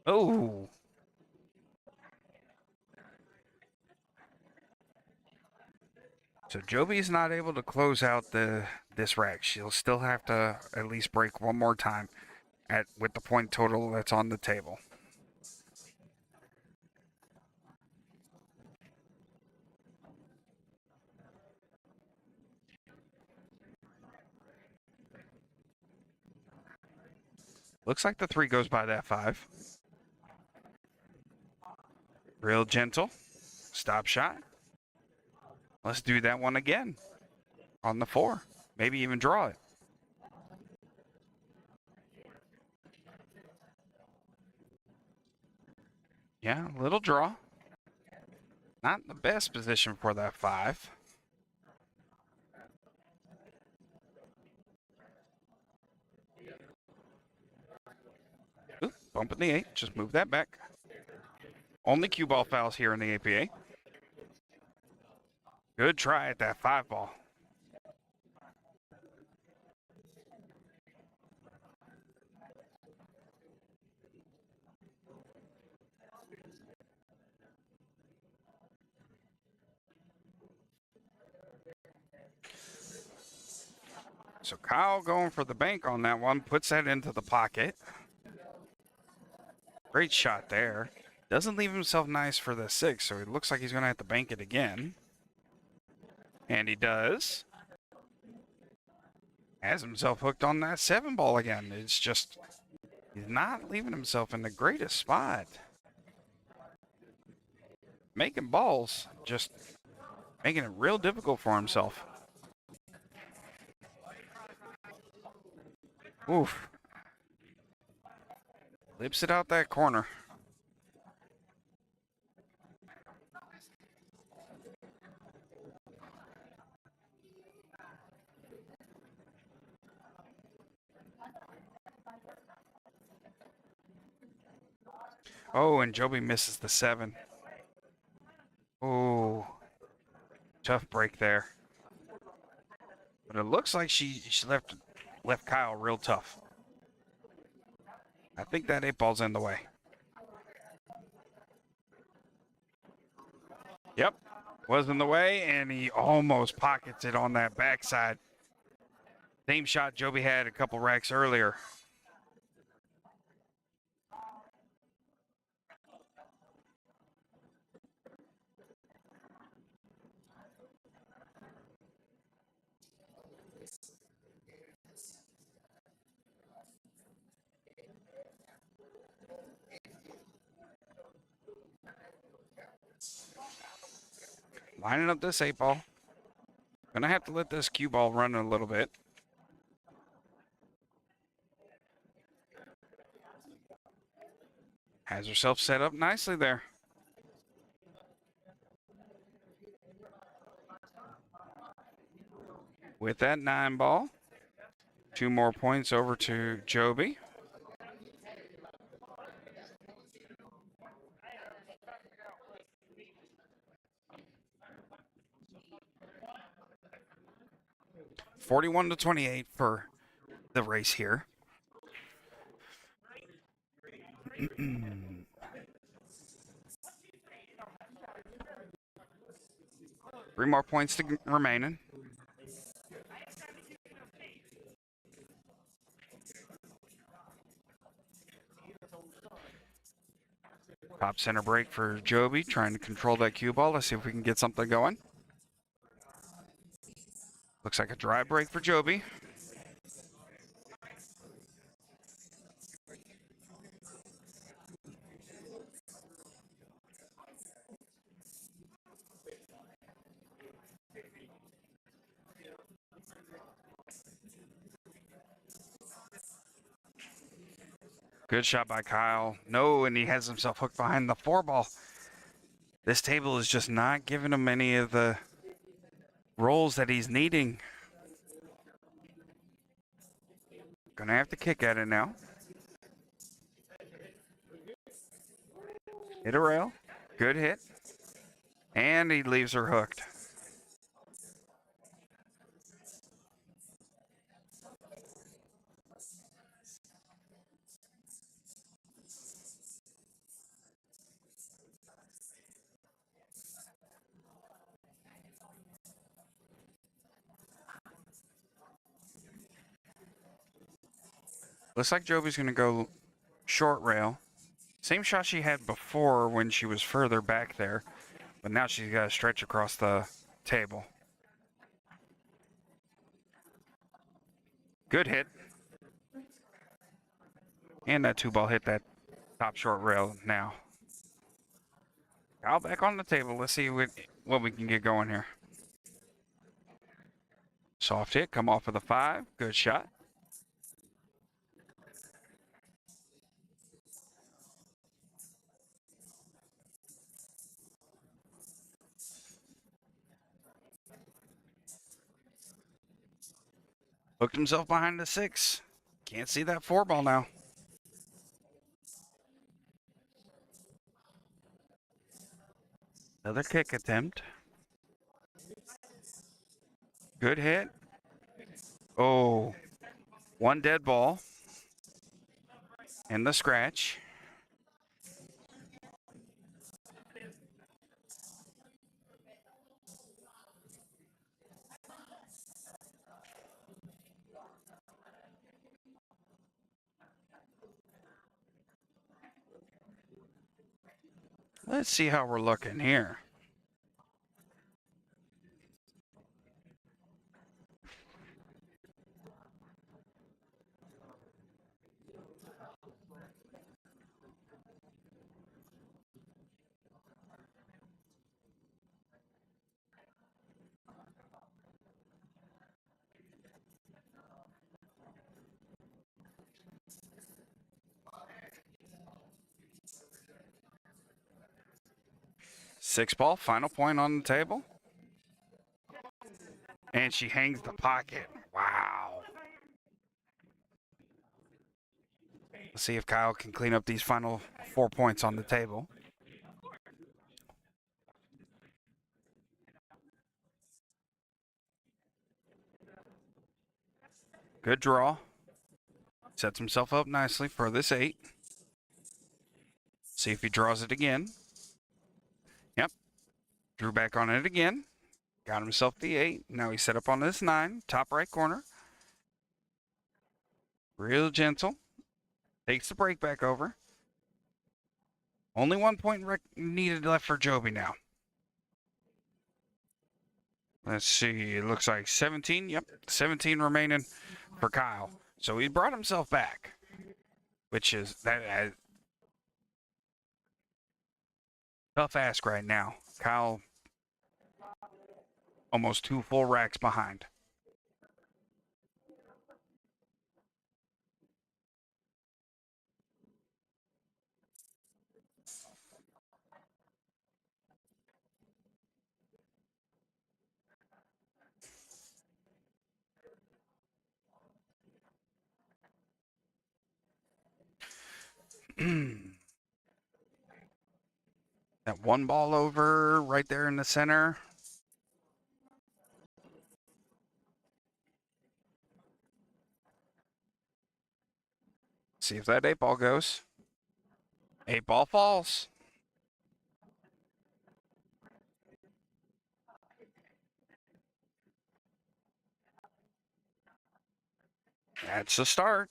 Oh. So Joby's not able to close out this rack. She'll still have to at least break one more time with the point total that's on the table. Looks like the 3 goes by that 5. Real gentle. Stop shot. Let's do that one again on the 4. Maybe even draw it. Yeah, a little draw. Not the best position for that 5. Oop, bumping the 8. Just move that back. Only cue ball fouls here in the APA. Good try at that 5 ball. So Kyle going for the bank on that one, puts that into the pocket. Great shot there. Doesn't leave himself nice for the 6, so it looks like he's going to have to bank it again. And he does. Has himself hooked on that 7 ball again. It's just, he's not leaving himself in the greatest spot. Making balls, just making it real difficult for himself. Oof. Lips it out that corner. Oh, and Joby misses the 7. Oh, tough break there. But it looks like she left Kyle real tough. I think that 8 ball's in the way. Yep, was in the way, and he almost pockets it on that backside. Same shot Joby had a couple racks earlier. Lining up this 8 ball. Gonna have to let this cue ball run a little bit. Has herself set up nicely there. With that 9 ball, 2 more points over to Joby. (41-28) for the race here. 3 more points remaining. Top center break for Joby, trying to control that cue ball. Let's see if we can get something going. Looks like a dry break for Joby. Good shot by Kyle. No, and he has himself hooked behind the 4-ball. This table is just not giving him any of the rolls that he's needing. Gonna have to kick at it now. Hit a rail. Good hit. And he leaves her hooked. Looks like Joby's gonna go short rail. Same shot she had before when she was further back there, but now she's got to stretch across the table. Good hit. And that 2-ball hit that top short rail now. Kyle back on the table. Let's see what we can get going here. Soft hit, come off of the 5. Good shot. Hooked himself behind the 6. Can't see that 4-ball now. Another kick attempt. Good hit. Oh, one dead ball. And the scratch. Let's see how we're looking here. Six ball, final point on the table. And she hangs the pocket. Wow. Let's see if Kyle can clean up these final 4 points on the table. Good draw. Sets himself up nicely for this 8. See if he draws it again. Yep. Drew back on it again. Got himself the 8. Now he's set up on this 9. Top right corner. Real gentle. Takes the break back over. Only 1 point needed left for Joby now. Let's see. It looks like 17. Yep. 17 remaining for Kyle. So he brought himself back, which is that tough ask right now. Kyle almost 2 full racks behind. That 1 ball over right there in the center. See if that 8 ball goes. 8 ball falls. That's the start.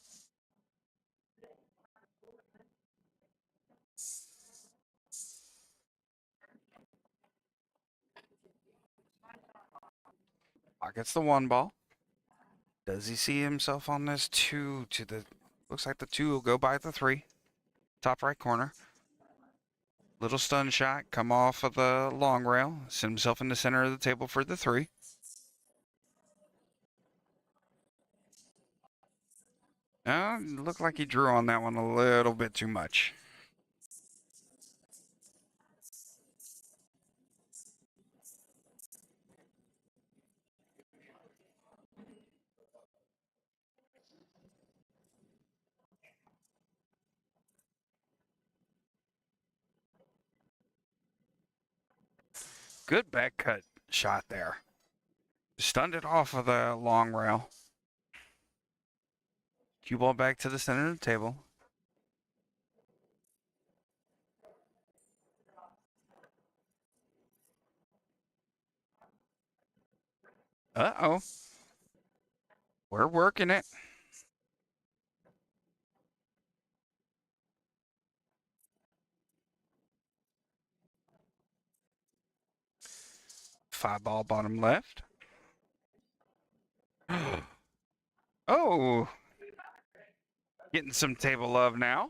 Pockets the 1 ball. Does he see himself on this 2 to the... Looks like the 2 will go by the 3. Top right corner. Little stun shot. Come off of the long rail. Send himself in the center of the table for the 3. Looked like he drew on that one a little bit too much. Good back cut shot there. Stunned it off of the long rail. Cue ball back to the center of the table. Uh-oh. We're working it. Five ball bottom left. Oh, getting some table love now.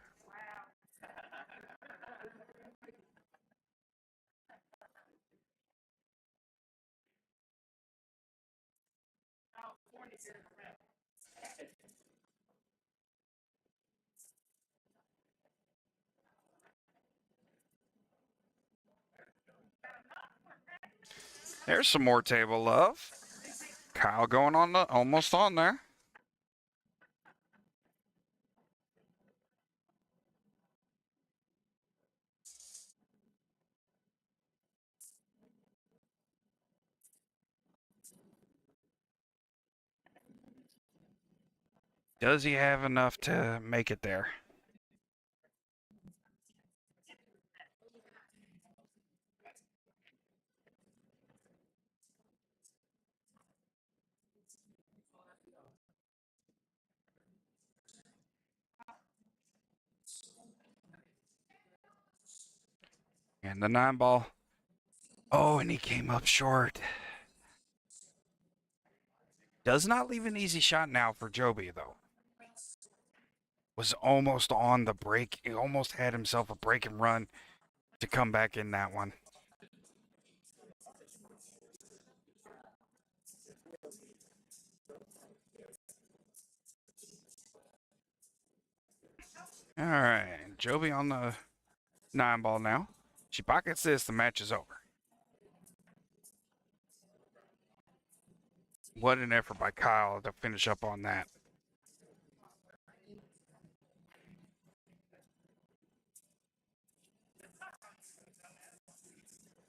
There's some more table love. Kyle going on the almost on there. Does he have enough to make it there? And the 9 ball. Oh, and he came up short. Does not leave an easy shot now for Joby, though. Was almost on the break. He almost had himself a break and run to come back in that one. All right. Joby on the 9 ball now. She pockets this. The match is over. What an effort by Kyle to finish up on that.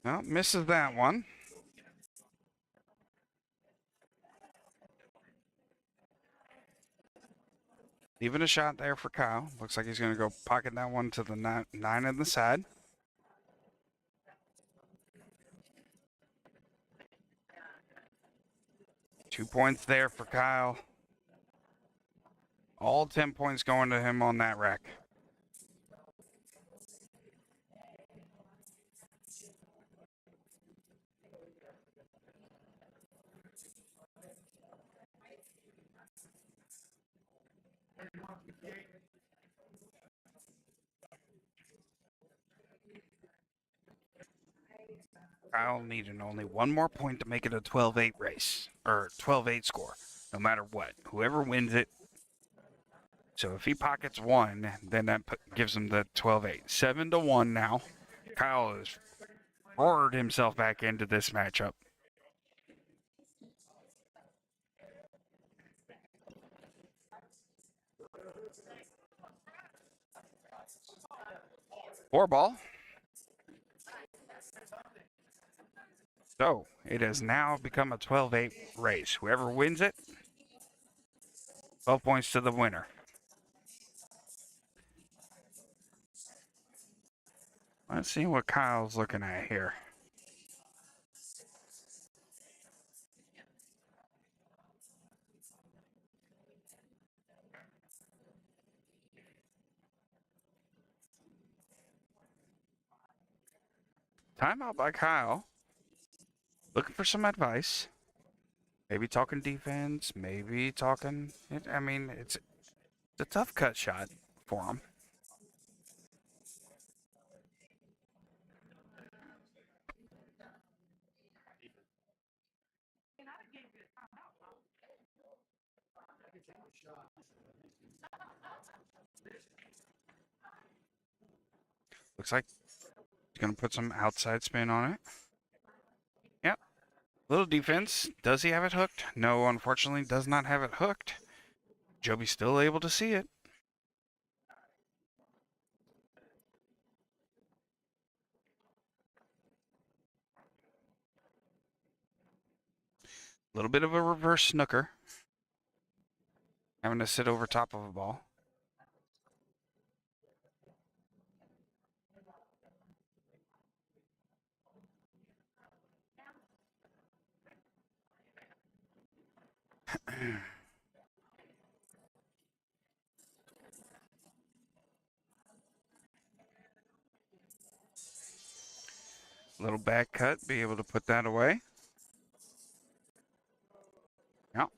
Well, misses that one. Even a shot there for Kyle. Looks like he's going to go pocket that one to the 9 on the side. Two points there for Kyle. All 10 points going to him on that rack. Kyle needed only one more point to make it a 12-8 race, or 12-8 score, no matter what. Whoever wins it. So if he pockets one, then that gives him the 12-8. 7-1 now. Kyle has roared himself back into this matchup. Four ball. So it has now become a 12-8 race. Whoever wins it, 12 points to the winner. Let's see what Kyle's looking at here. Timeout by Kyle. Looking for some advice. Maybe talking defense. Maybe talking. I mean, it's a tough cut shot for him. Looks like he's going to put some outside spin on it. Yep. Little defense. Does he have it hooked? No, unfortunately, does not have it hooked. Joby's still able to see it. A little bit of a reverse snooker. Having to sit over top of a ball. Little back cut, be able to put that away. Yep.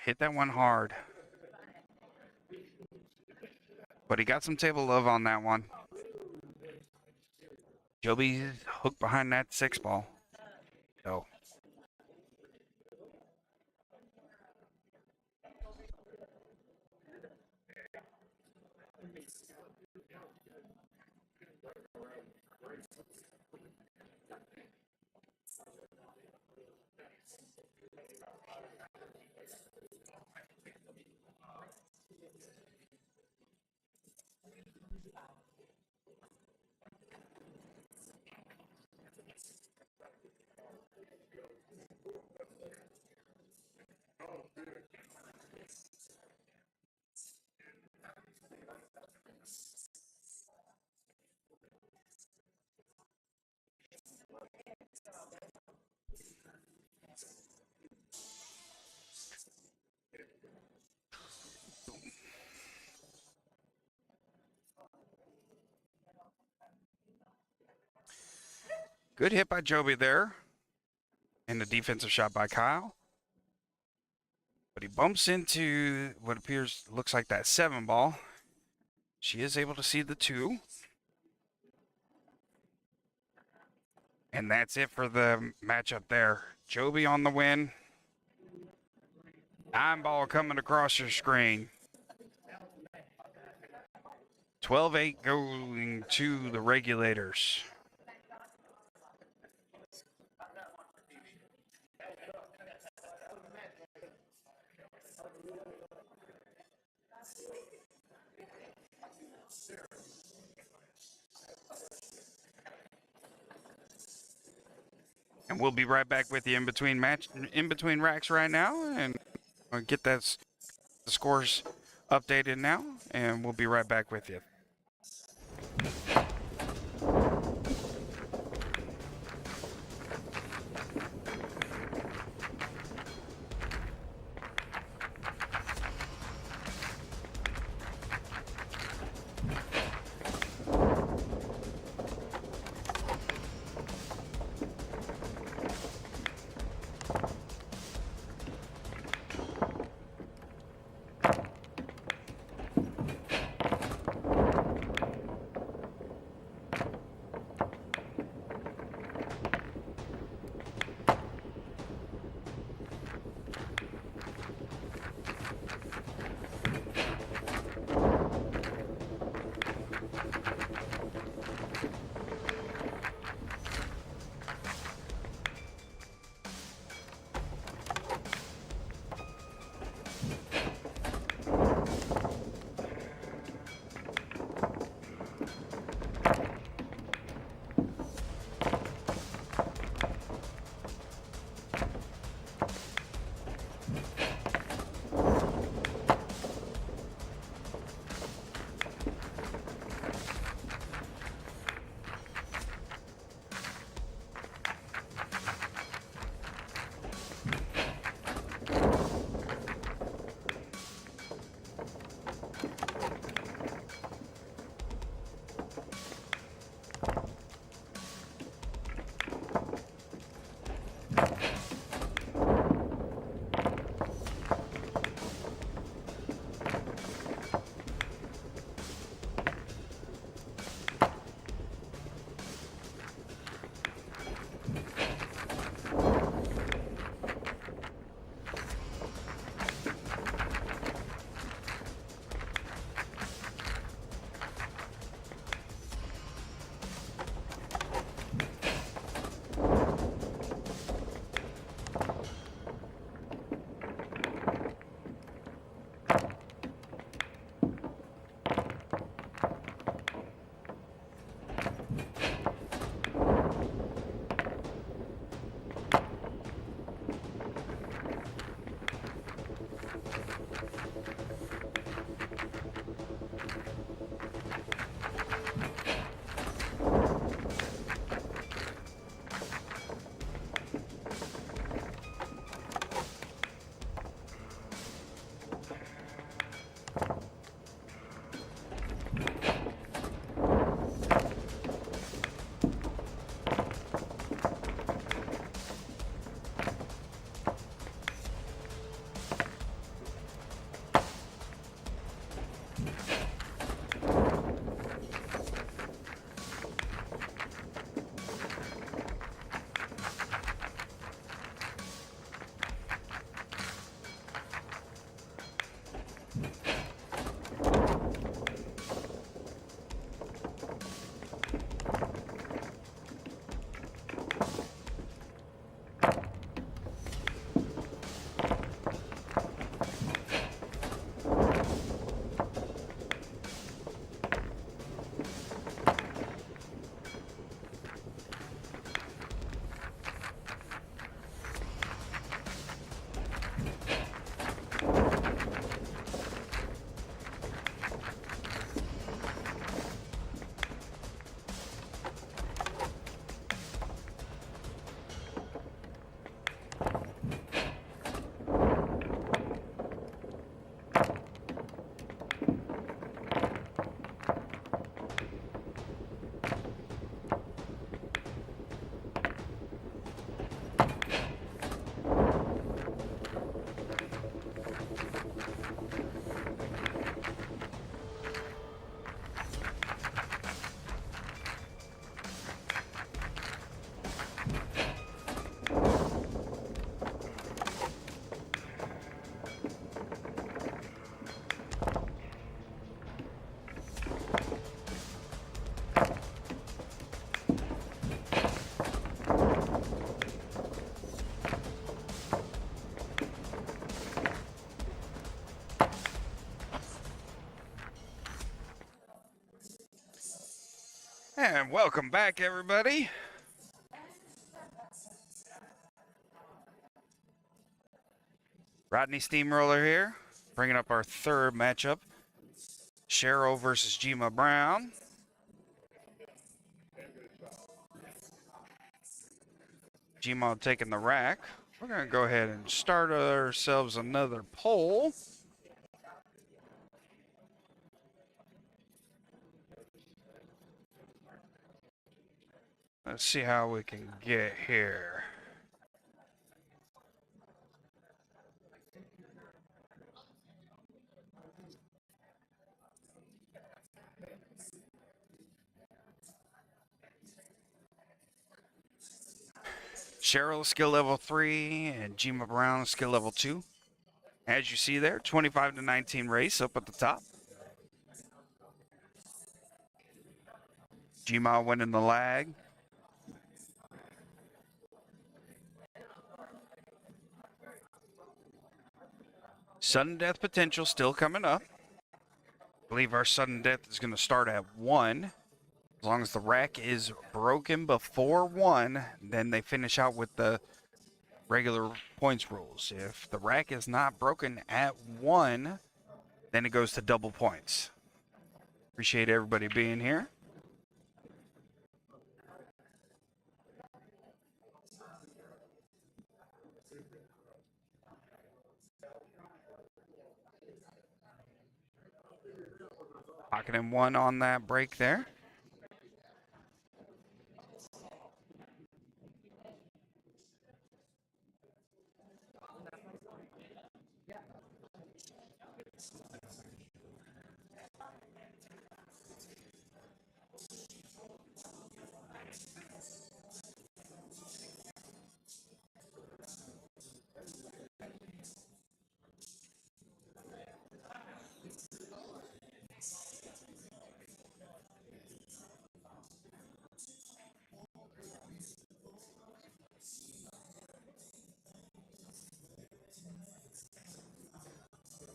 Hit that one hard. But he got some table love on that one. Joby's hooked behind that 6 ball. So. Good hit by Joby there. And a defensive shot by Kyle. But he bumps into what looks like that 7 ball. She is able to see the 2. And that's it for the matchup there. Joby on the win. 9 ball coming across your screen. 12-8 going to the regulators. And we'll be right back with you in between racks right now, and I'll get the scores updated now, and we'll be right back with you. And welcome back, everybody. Rodney Steamroller here, bringing up our third matchup. Cheryl versus Gima Brown. Gma taking the rack. We're going to go ahead and start ourselves another poll. Let's see how we can get here. Cheryl, skill level 3, and Gma Brown, skill level 2. As you see there, 25-19 race up at the top. Gma winning the lag. Sudden death potential still coming up. I believe our sudden death is going to start at 1. As long as the rack is broken before 1, then they finish out with the regular points rules. If the rack is not broken at 1, then it goes to double points. Appreciate everybody being here. Pocketing 1 on that break there.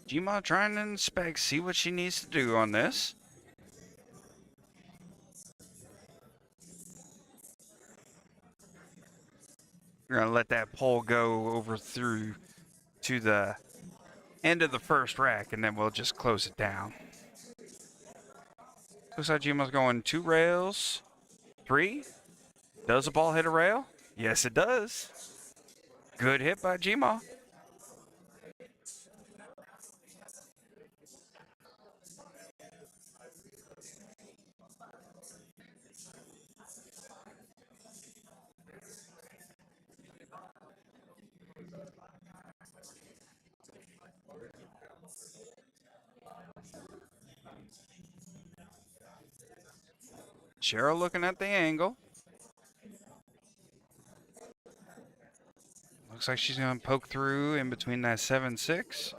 Gma trying to inspect, see what she needs to do on this. We're going to let that pole go over through to the end of the first rack, and then we'll just close it down. Looks like Gma's going 2 rails, 3. Does the ball hit a rail? Yes, it does. Good hit by Gma. Cheryl looking at the angle. Looks like she's going to poke through in between that 7-6.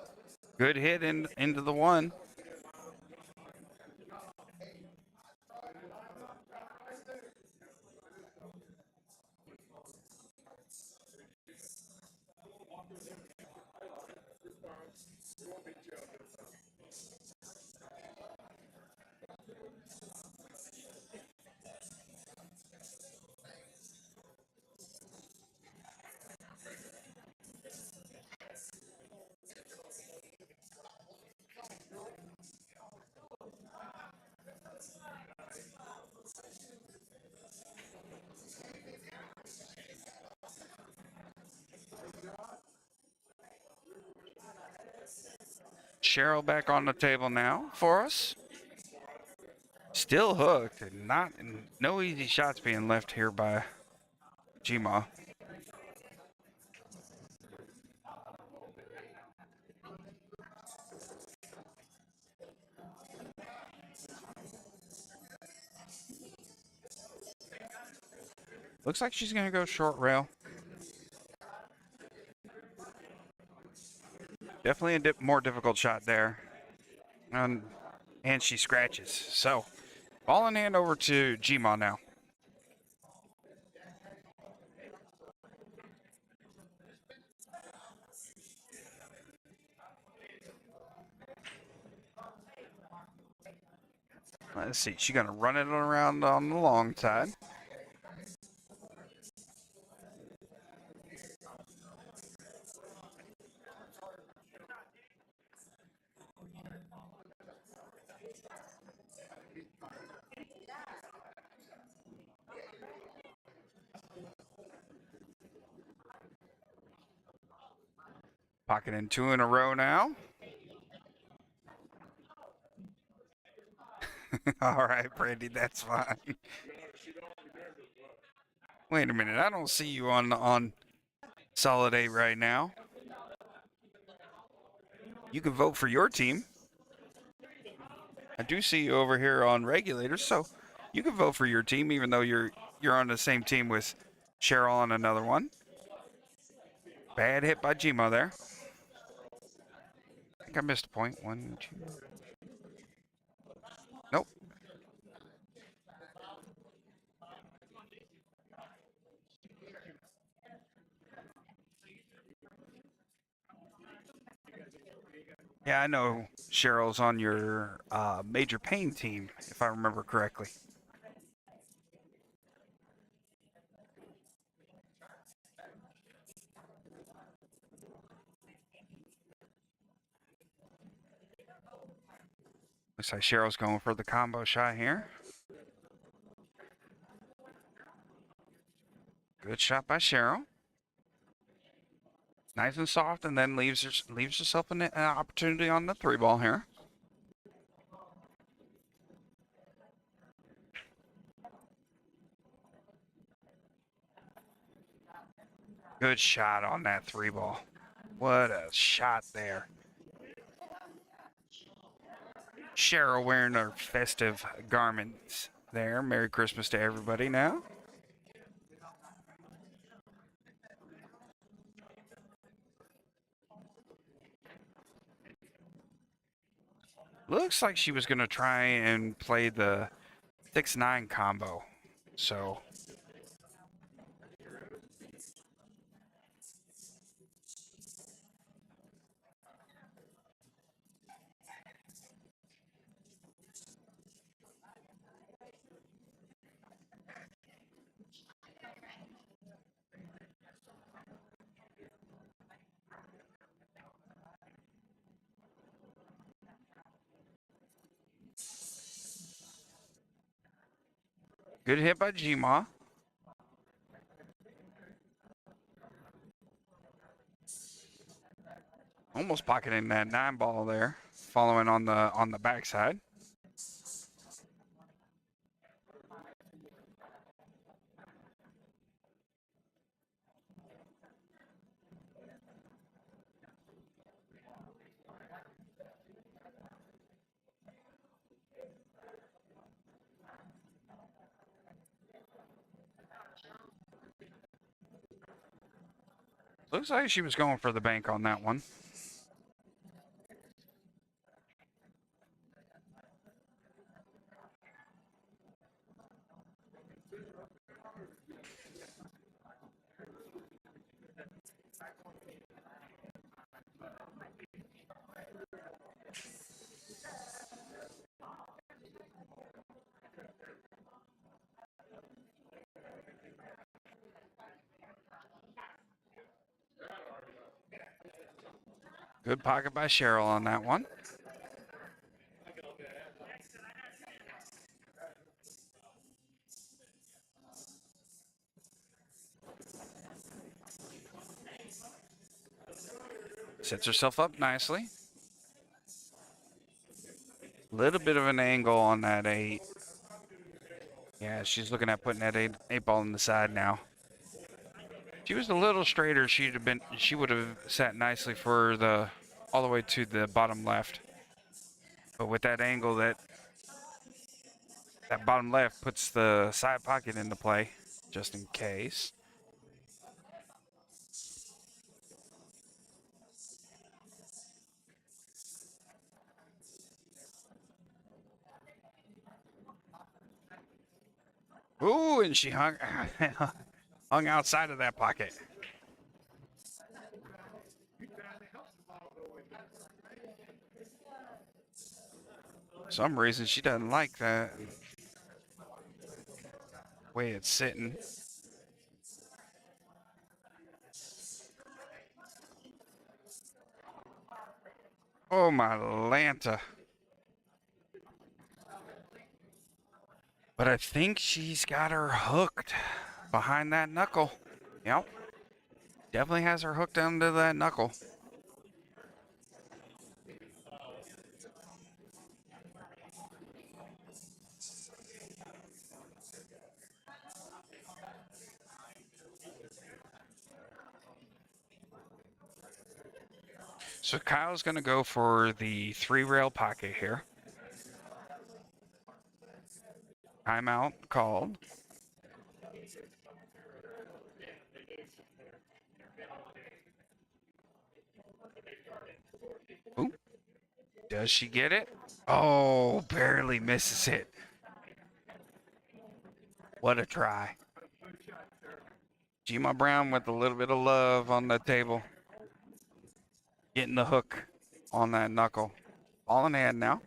Good hit into the 1. Cheryl back on the table now for us. Still hooked, and no easy shots being left here by Gma. Looks like she's going to go short rail. Definitely a more difficult shot there. And she scratches. So, ball in hand over to Gma now. Let's see. She's going to run it around on the long side. Pocketing 2 in a row now. All right, Brandy, that's fine. Wait a minute. I don't see you on Solid 8 right now. You can vote for your team. I do see you over here on regulators, so you can vote for your team, even though you're on the same team with Cheryl on another one. Bad hit by Gmo there. I think I missed a point. 1, 2. Nope. Yeah, I know Cheryl's on your Major Pain team, if I remember correctly. Looks like Cheryl's going for the combo shot here. Good shot by Cheryl. Nice and soft, and then leaves herself an opportunity on the 3-ball here. Good shot on that 3-ball. What a shot there. Cheryl wearing her festive garments there. Merry Christmas to everybody now. Looks like she was going to try and play the 6-9 combo. So good hit by Gma. Almost pocketing that 9-ball there, following on the backside. Looks like she was going for the bank on that one. Good pocket by Cheryl on that one. Sets herself up nicely. Little bit of an angle on that 8. Yeah, she's looking at putting that 8-ball in the side now. If she was a little straighter, she would have sat nicely for all the way to the bottom left. But with that angle, that bottom left puts the side pocket into play, just in case. Ooh, and she hung outside of that pocket. some reason she doesn't like that way it's sitting. Oh my Lanta. But I think she's got her hooked behind that knuckle. Yep. Definitely has her hooked under that knuckle. So Kyle's going to go for the 3-rail pocket here. Timeout called. Ooh. Does she get it? Oh, barely misses it. What a try. Gma Brown with a little bit of love on the table. Getting the hook on that knuckle. Ball in hand now.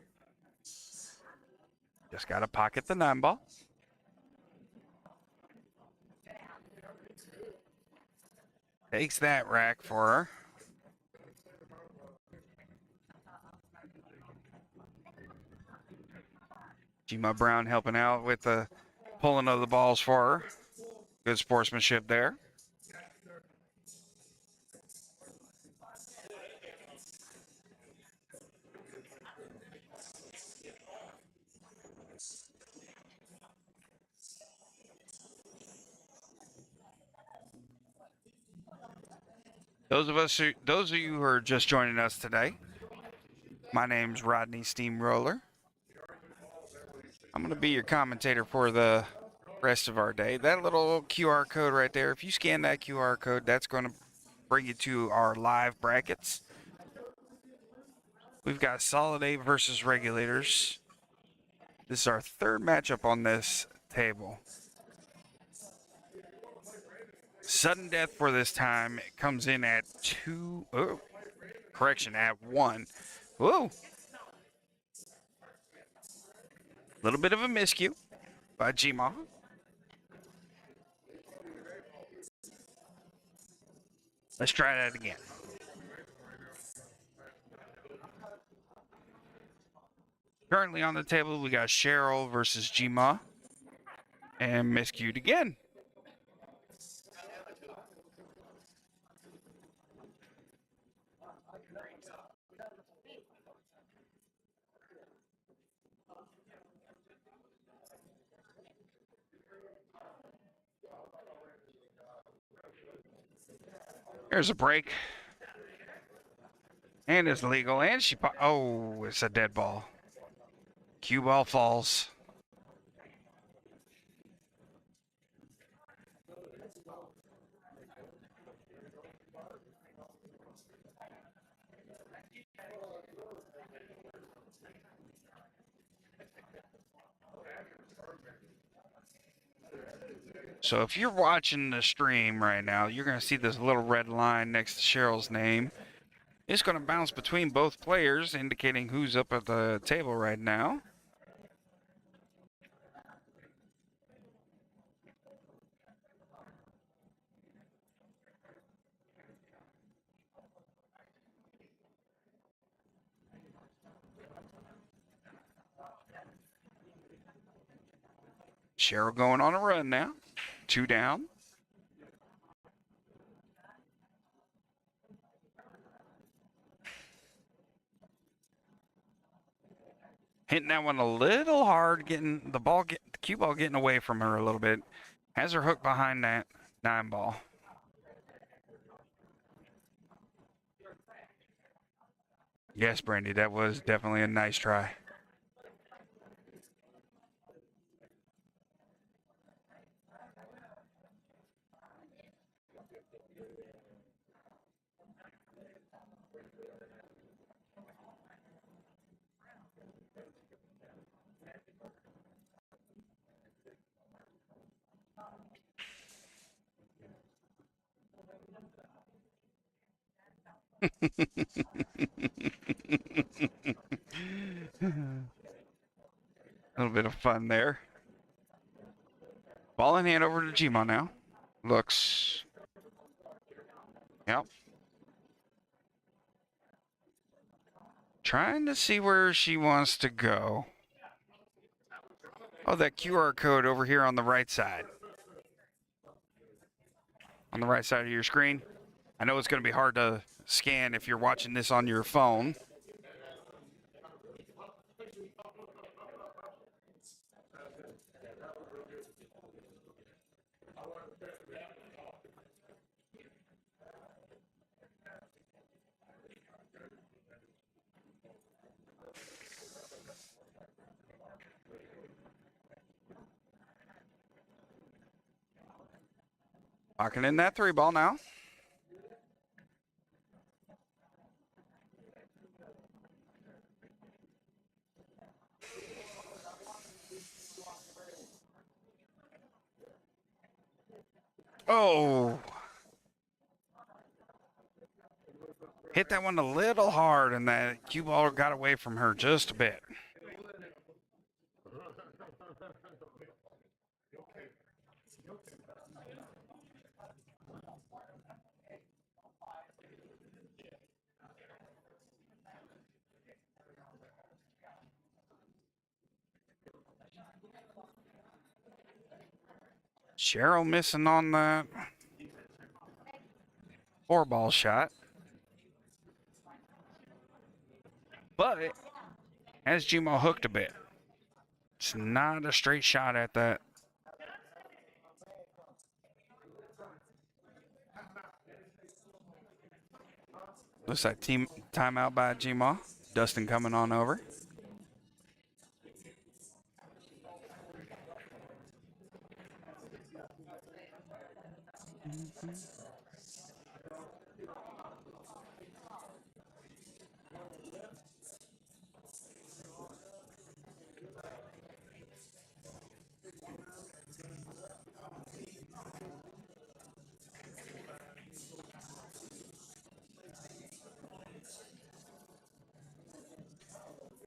Just got to pocket the 9-ball. Takes that rack for her. Gma Brown helping out with the pulling of the balls for her. Good sportsmanship there. Those of you who are just joining us today, my name's Rodney Steamroller. I'm going to be your commentator for the rest of our day. That little QR code right there, if you scan that QR code, that's going to bring you to our live brackets. We've got Solid A versus Regulators. This is our third matchup on this table. Sudden death for this time. It comes in at 2. Oh, correction, at 1. Whoa. Little bit of a miscue by Gma. Let's try that again. Currently on the table, we got Cheryl versus Gma. And miscued again. There's a break. And it's legal. And she... Oh, it's a dead ball. Cue ball falls. So if you're watching the stream right now, you're going to see this little red line next to Cheryl's name. It's going to bounce between both players, indicating who's up at the table right now. Cheryl going on a run now. 2 down. Hitting that one a little hard, getting the cue ball getting away from her a little bit. Has her hook behind that 9-ball. Yes, Brandy, that was definitely a nice try. little bit of fun there. Ball in hand over to Gmo now. Looks. Yep. Trying to see where she wants to go. Oh, that QR code over here on the right side. On the right side of your screen. I know it's going to be hard to scan if you're watching this on your phone. Locking in that 3 ball now. Oh. Hit that one a little hard, and that cue ball got away from her just a bit. Cheryl missing on that 4-ball shot. But has Gmo hooked a bit. It's not a straight shot at that. Looks like timeout by Gmo. Dustin coming on over.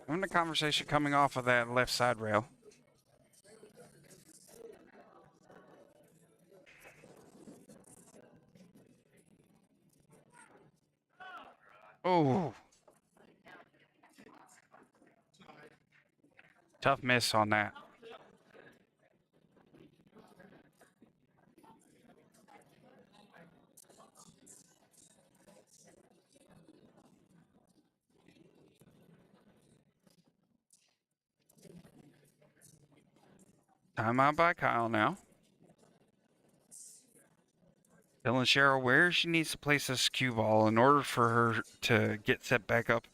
Having a conversation coming off of that left side rail. Oh. Tough miss on that. Timeout by Kyle now. Telling Cheryl where she needs to place this cue ball in order for her to get set back up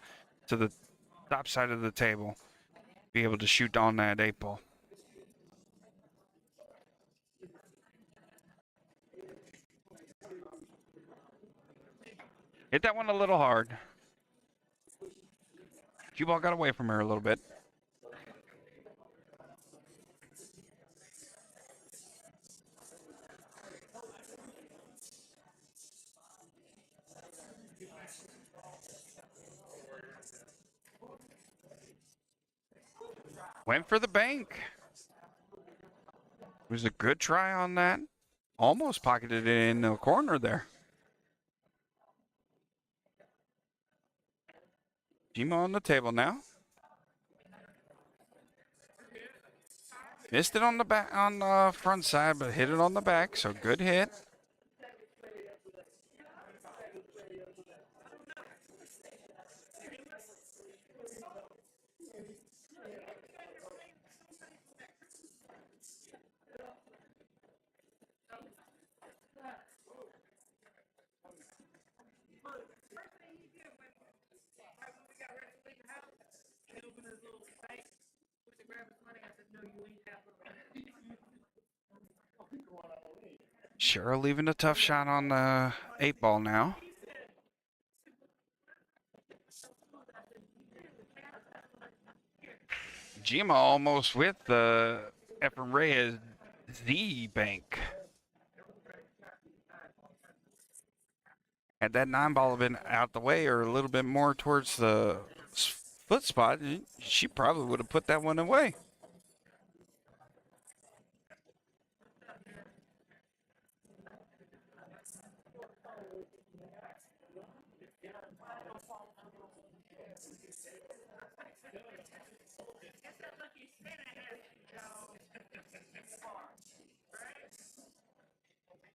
to the top side of the table. Be able to shoot on that 8-ball. Hit that one a little hard. Cue ball got away from her a little bit. Went for the bank. It was a good try on that. Almost pocketed it in the corner there. Gmo on the table now. Missed it on the back, on the front side, but hit it on the back. So good hit. Cheryl leaving a tough shot on the 8-ball now. Gmo almost with the Efren Reyes Z bank. Had that 9-ball been out the way or a little bit more towards the foot spot, she probably would have put that one away.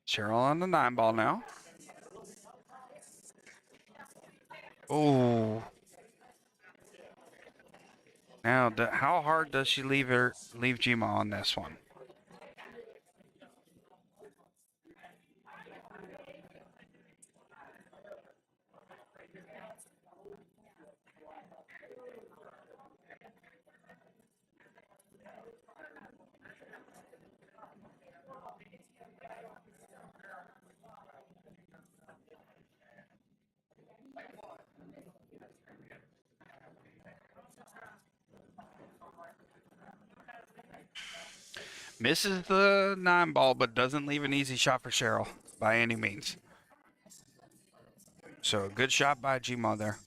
Cheryl on the 9 ball now. Oh. Now, how hard does she leave Gma on this one? Misses the 9 ball, but doesn't leave an easy shot for Cheryl by any means. So a good shot by Gma there.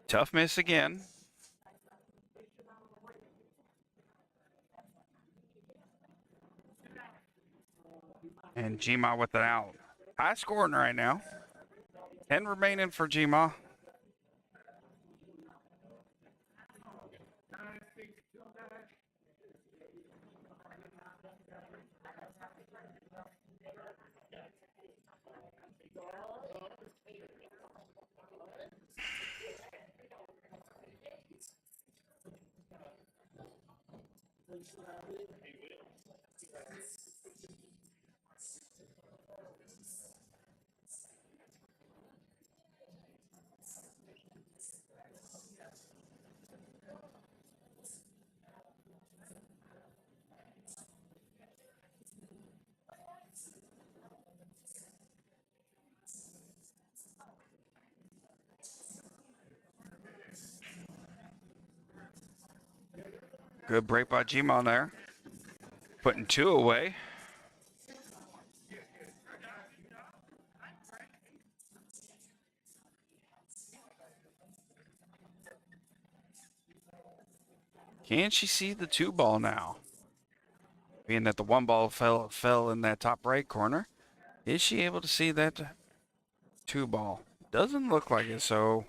Tough miss again. And Gma with it out. High scoring right now. 10 remaining for Gma. Good break by Gma there. Putting 2 away. Can she see the 2 ball now? Being that the 1 ball fell in that top right corner, is she able to see that 2 ball? Doesn't look like it, so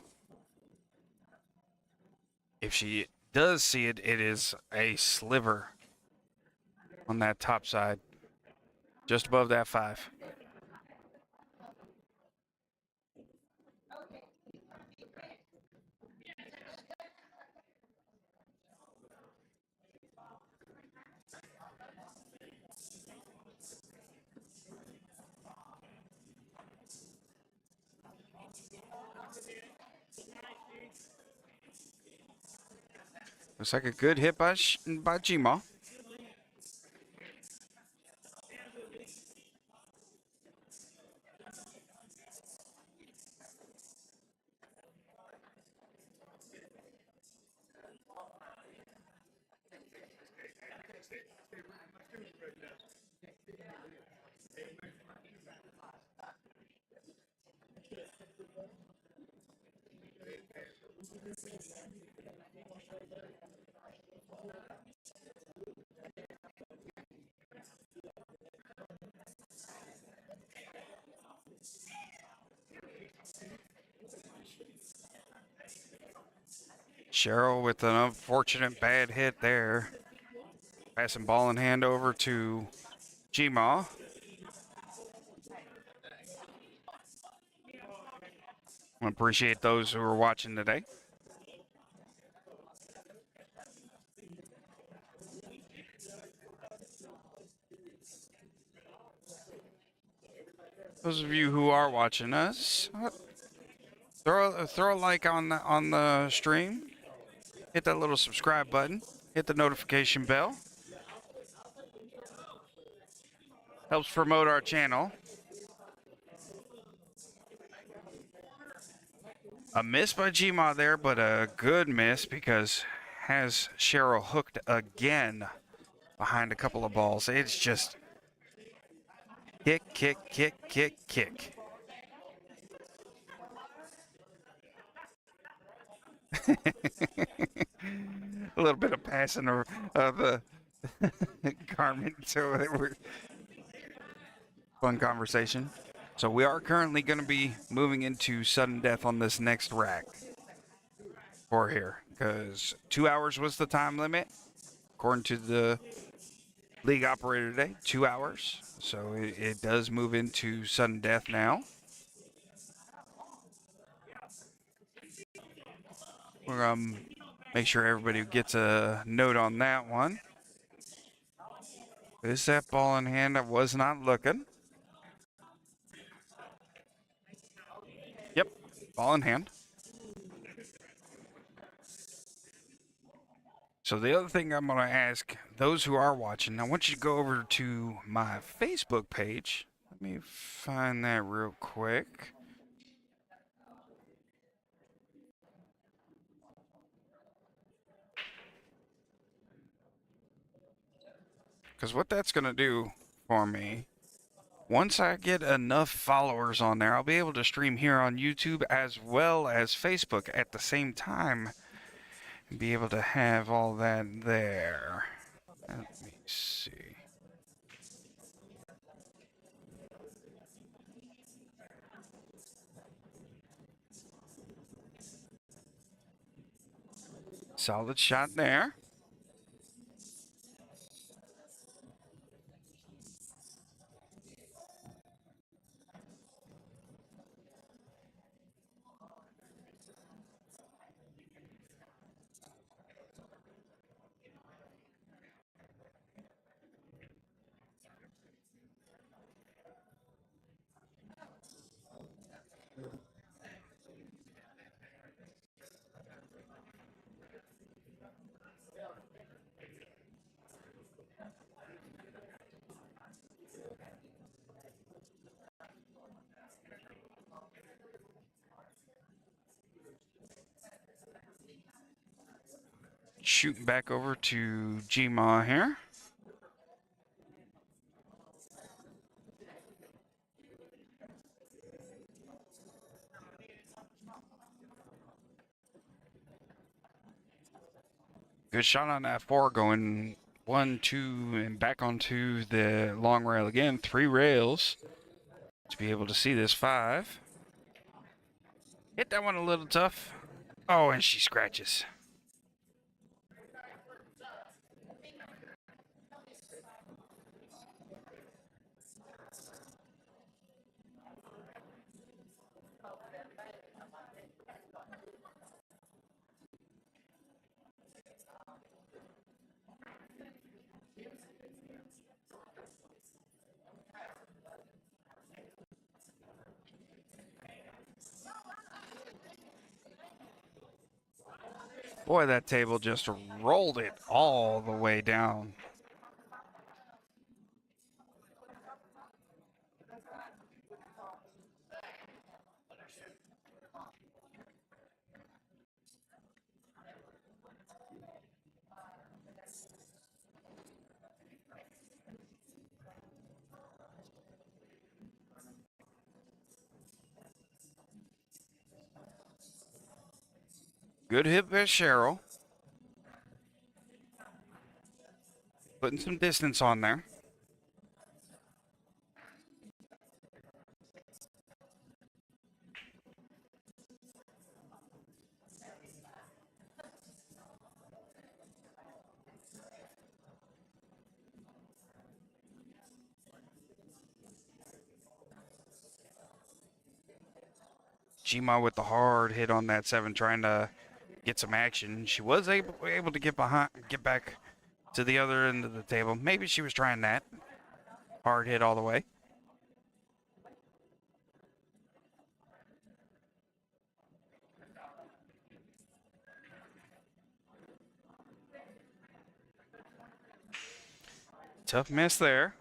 if she does see it, it is a sliver on that top side, just above that 5. Looks like a good hit by Gma. Cheryl with an unfortunate bad hit there. Passing ball in hand over to Gma. I appreciate those who are watching today. Those of you who are watching us, throw a like on the stream. Hit that little subscribe button. Hit the notification bell. Helps promote our channel. A miss by Gma there, but a good miss because has Cheryl hooked again behind a couple of balls. It's just kick, kick, kick, kick, kick. A little bit of passing of the garment, so it was fun conversation. So we are currently going to be moving into sudden death on this next rack for here, because 2 hours was the time limit according to the league operator today. 2 hours, so it does move into sudden death now. We're gonna make sure everybody gets a note on that one. Is that ball in hand? I was not looking. Yep, ball in hand. So the other thing I'm going to ask those who are watching, I want you to go over to my Facebook page. Let me find that real quick. Because what that's going to do for me, once I get enough followers on there, I'll be able to stream here on YouTube as well as Facebook at the same time and be able to have all that there. Let me see. Solid shot there. Shooting back over to Gma here. Good shot on that four, going 1, 2, and back onto the long rail again. 3 rails to be able to see this 5. Hit that one a little tough. Oh, and she scratches. Boy, that table just rolled it all the way down. Good hit by Cheryl. Putting some distance on there. Gma with the hard hit on that 7, trying to get some action. She was able to get back to the other end of the table. Maybe she was trying that. Hard hit all the way. Tough miss there.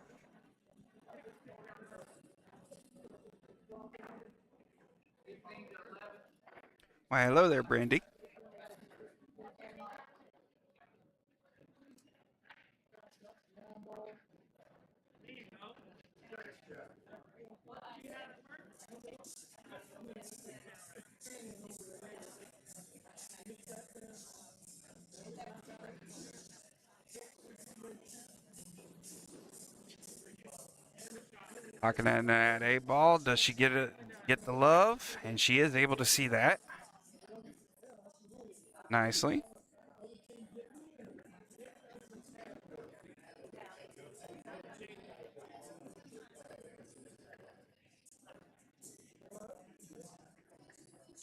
Why, hello there, Brandy. Looking at that 8 ball. Does she get the love? And she is able to see that nicely.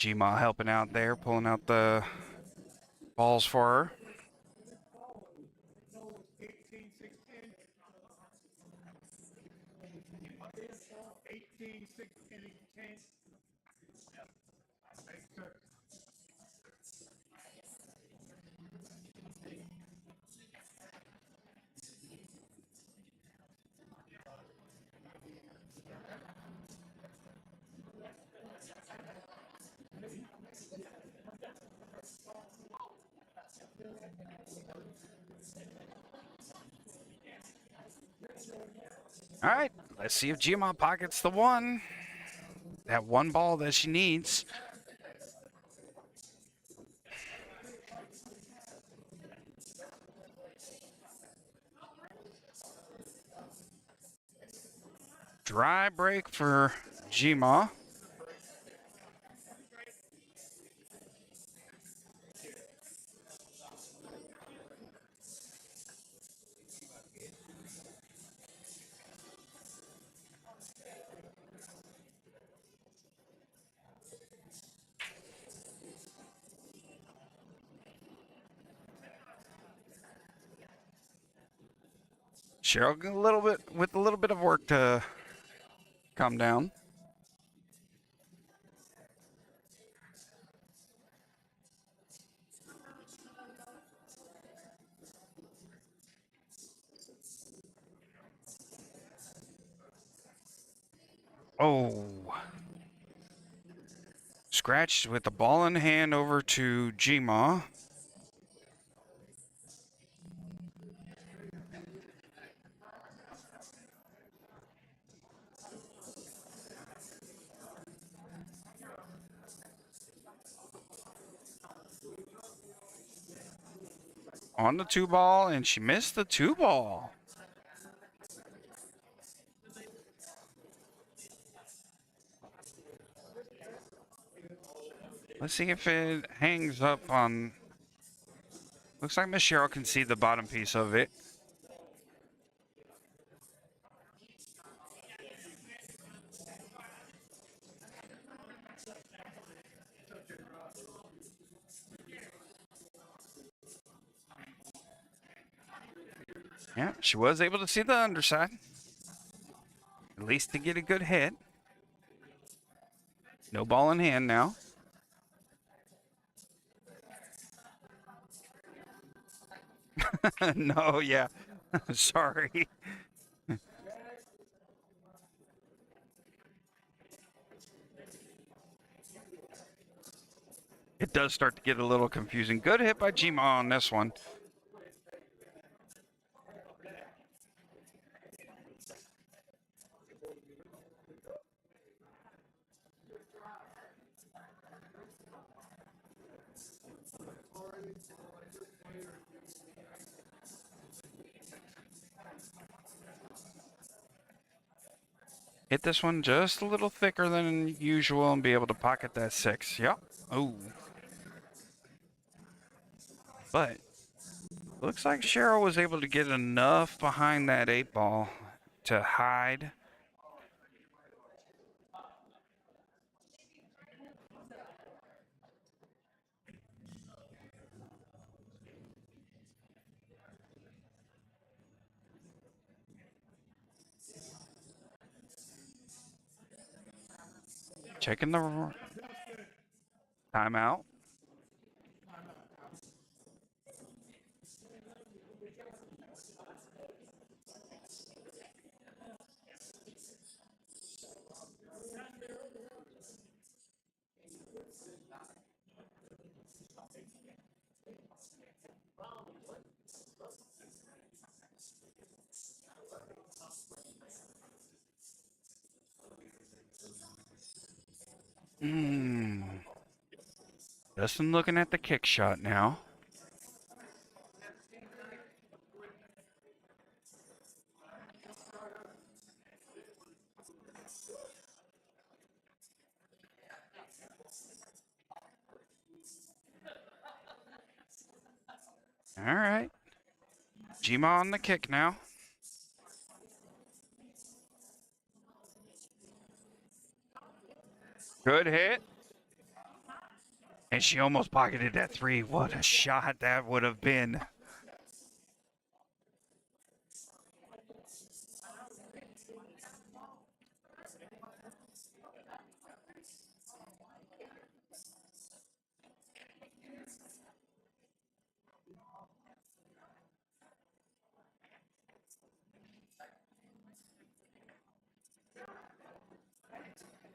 Gma helping out there, pulling out the balls for her. All right, let's see if Gma pockets the one. That 1 ball that she needs. Dry break for Gma. Cheryl with a little bit of work to come down. Oh. Scratched with the ball in hand over to Gma. On the 2 ball, and she missed the 2 ball. Let's see if it hangs up on. Looks like Miss Cheryl can see the bottom piece of it. Yeah, she was able to see the underside. At least to get a good hit. No ball in hand now. No, yeah. Sorry. It does start to get a little confusing. Good hit by Gma on this one. Hit this one just a little thicker than usual and be able to pocket that 6. Yep. Oh. But looks like Cheryl was able to get enough behind that 8 ball to hide. Checking the timeout. Justin looking at the kick shot now. All right. Jima on the kick now. Good hit. And she almost pocketed that three. What a shot that would have been.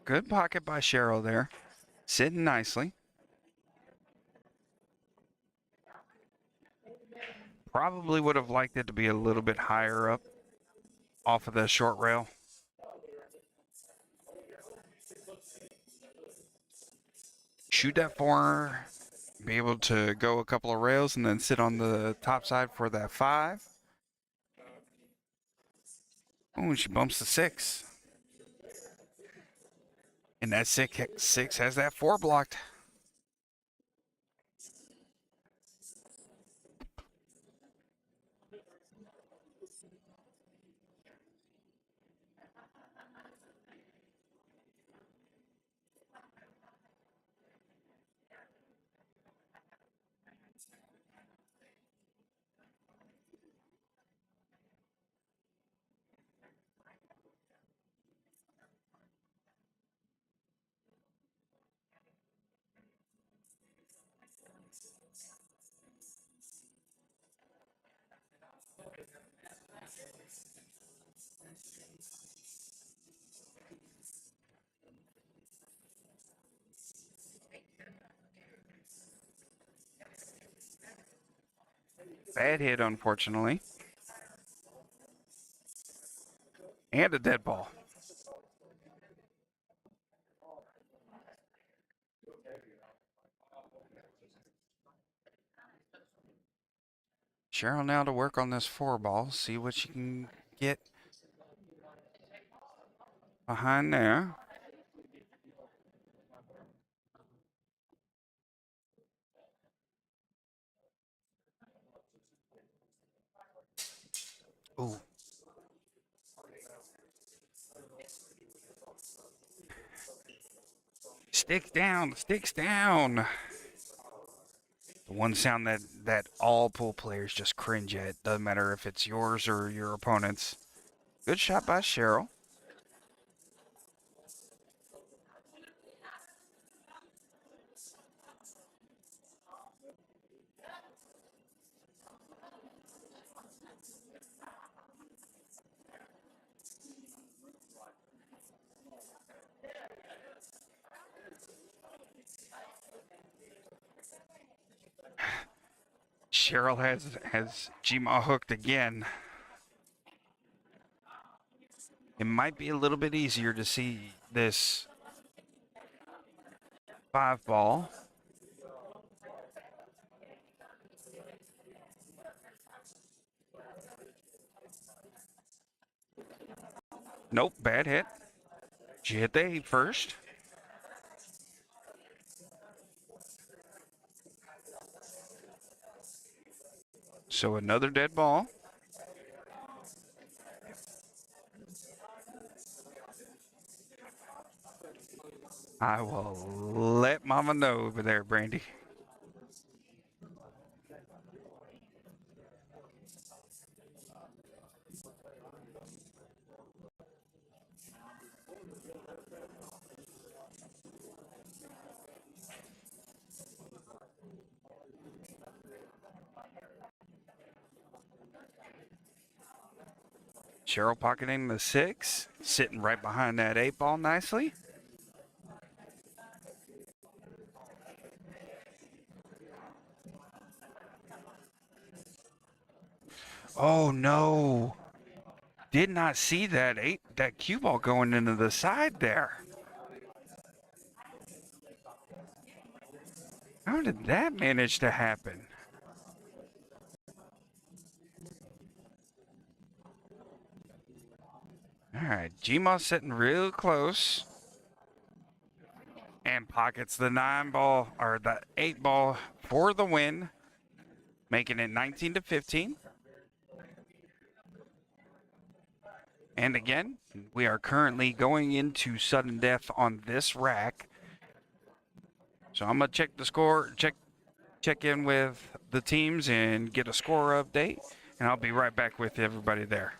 Good pocket by Cheryl there. Sitting nicely. Probably would have liked it to be a little bit higher up off of the short rail. Shoot that four, be able to go a couple of rails and then sit on the top side for that 5. Oh, she bumps the 6. And that 6 has that 4 blocked. Bad hit, unfortunately. And a dead ball. Cheryl now to work on this 4 ball, see what she can get behind there. Ooh. Sticks down, sticks down. The one sound that all pool players just cringe at. Doesn't matter if it's yours or your opponent's. Good shot by Cheryl. Cheryl has Gma hooked again. It might be a little bit easier to see this 5 ball. Nope, bad hit. She hit the 8 first. So another dead ball. I will let Mama know over there, Brandy. Cheryl pocketing the 6, sitting right behind that 8 ball nicely. Oh no. Did not see that cue ball going into the side there. How did that manage to happen? All right, Gma's sitting real close and pockets the 9 ball or the 8 ball for the win, making it 19-15. And again, we are currently going into sudden death on this rack. So I'm gonna check the score, check in with the teams and get a score update, and I'll be right back with everybody there.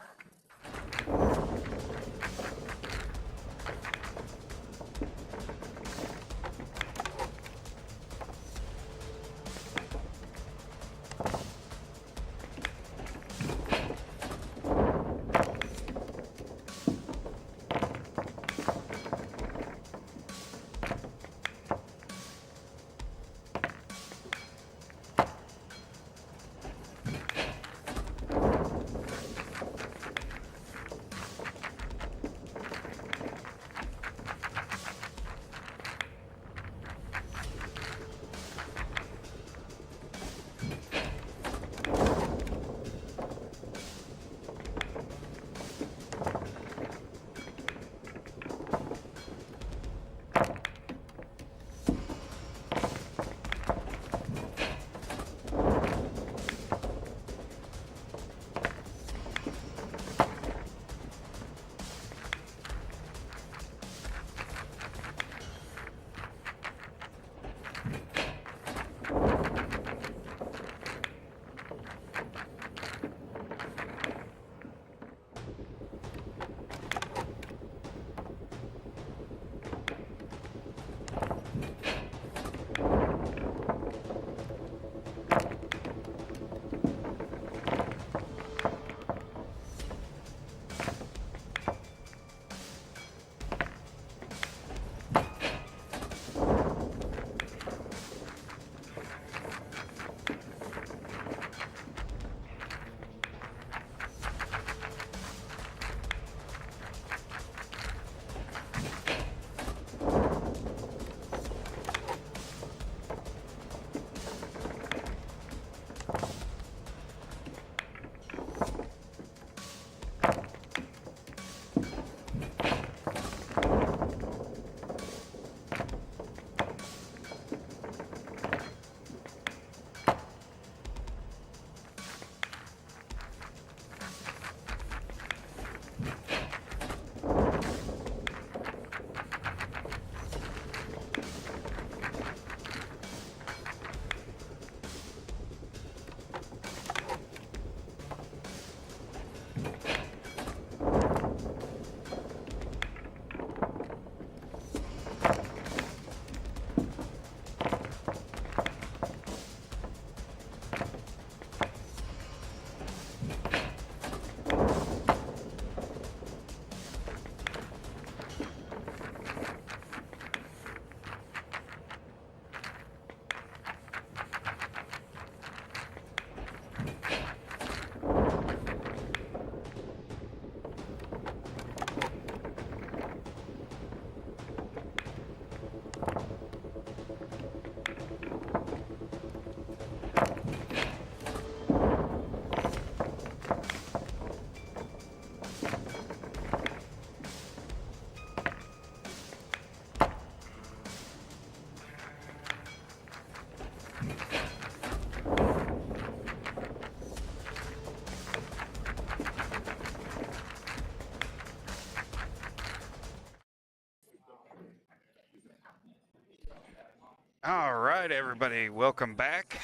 All right, everybody, welcome back.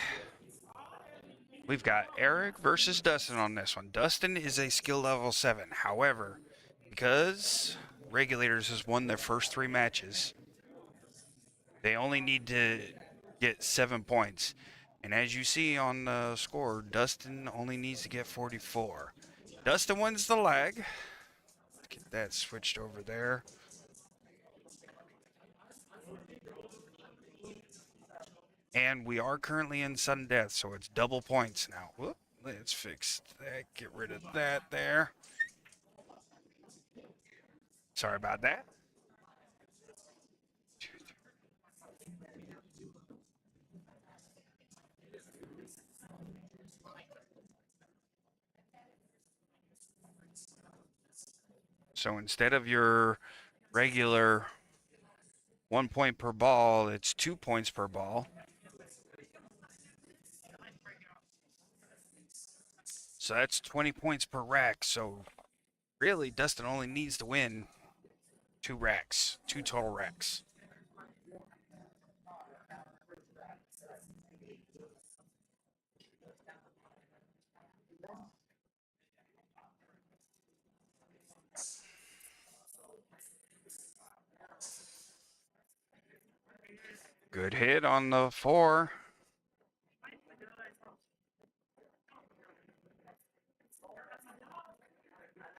We've got Eric versus Dustin on this one. Dustin is a skill level 7. However, because Regulators has won their first 3 matches, they only need to get 7 points. And as you see on the score, Dustin only needs to get 44. Dustin wins the lag. Let's get that switched over there. And we are currently in sudden death, so it's double points now. Whoop, let's fix that. Get rid of that there. Sorry about that. So instead of your regular 1 point per ball, it's 2 points per ball. So that's 20 points per rack. So really, Dustin only needs to win 2 racks, 2 total racks. Good hit on the 4.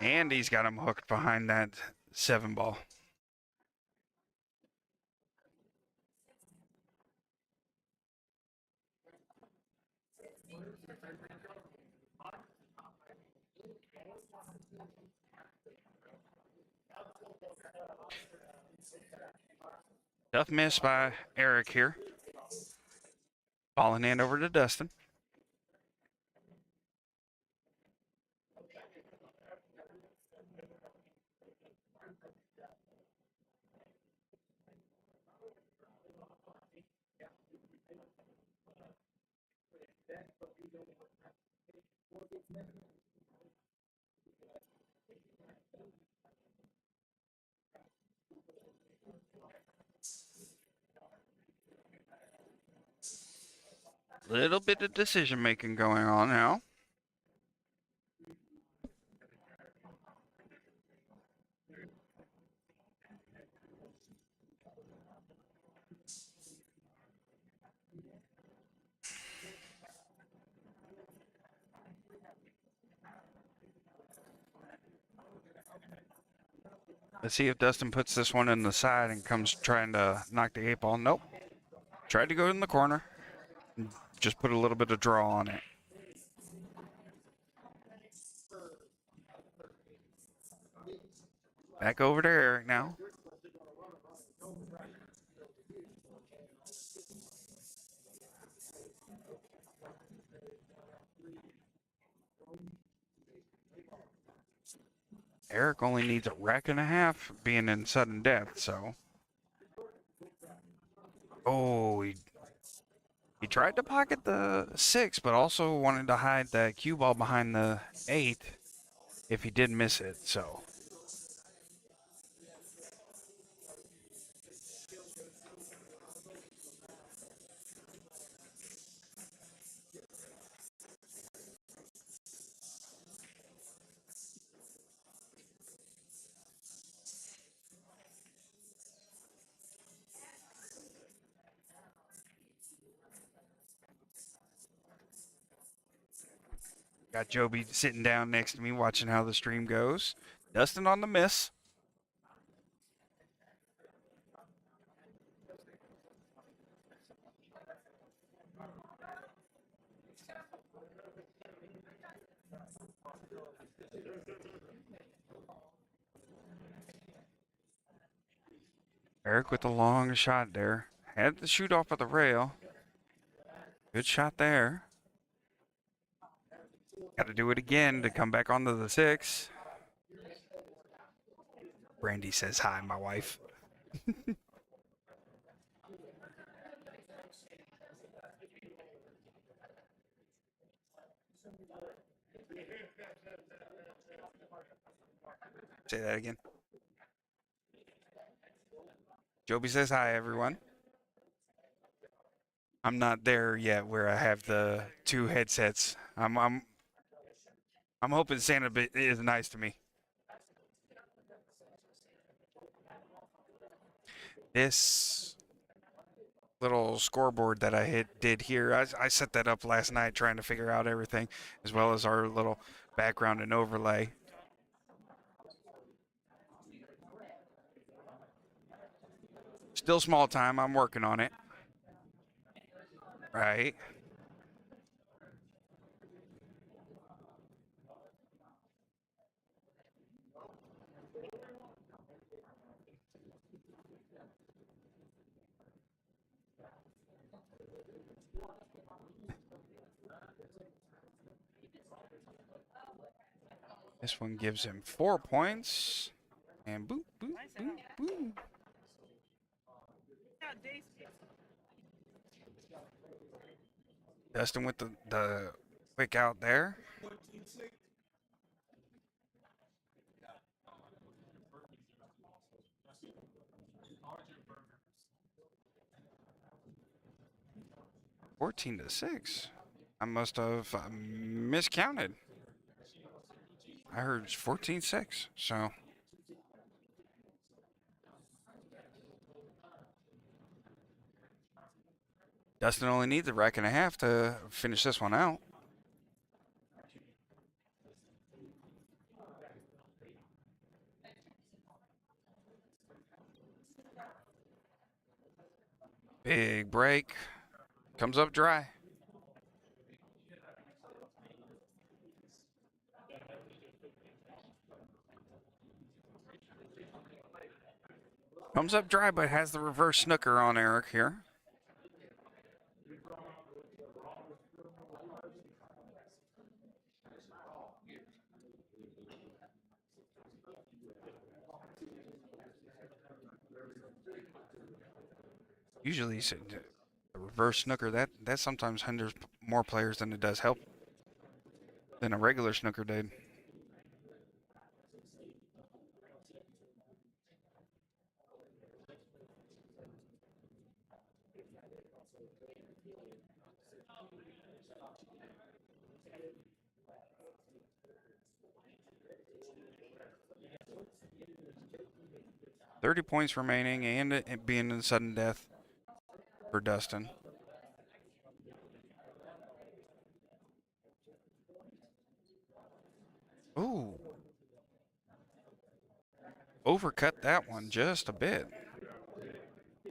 And he's got him hooked behind that 7 ball. Tough miss by Eric here. Ball in hand over to Dustin. Little bit of decision making going on now. Let's see if Dustin puts this one in the side and comes trying to knock the 8 ball. Nope. Tried to go in the corner. Just put a little bit of draw on it. Back over to Eric now. Eric only needs a rack and a half being in sudden death, so. Oh, he tried to pocket the 6, but also wanted to hide the cue ball behind the 8 if he did miss it, so. Got Joby sitting down next to me watching how the stream goes. Dustin on the miss. Eric with the long shot there. Had to shoot off of the rail. Good shot there. Got to do it again to come back onto the 6. Brandy says hi, my wife. Say that again. Joby says hi, everyone. I'm not there yet where I have the 2 headsets. I'm hoping Santa is nice to me. This little scoreboard that I did here, I set that up last night trying to figure out everything, as well as our little background and overlay. Still small time. I'm working on it. Right. This one gives him 4 points. And boop, boop, boop, boop. Dustin with the quick out there. (14-6). I must have miscounted. I heard 14-6. So Dustin only needs a rack and a half to finish this one out. Big break. Comes up dry. Comes up dry, but has the reverse snooker on Eric here. Usually, the reverse snooker that sometimes hinders more players than it does help than a regular snooker did. .30 points remaining, and it being a sudden death for Dustin. Ooh. Overcut that one just a bit.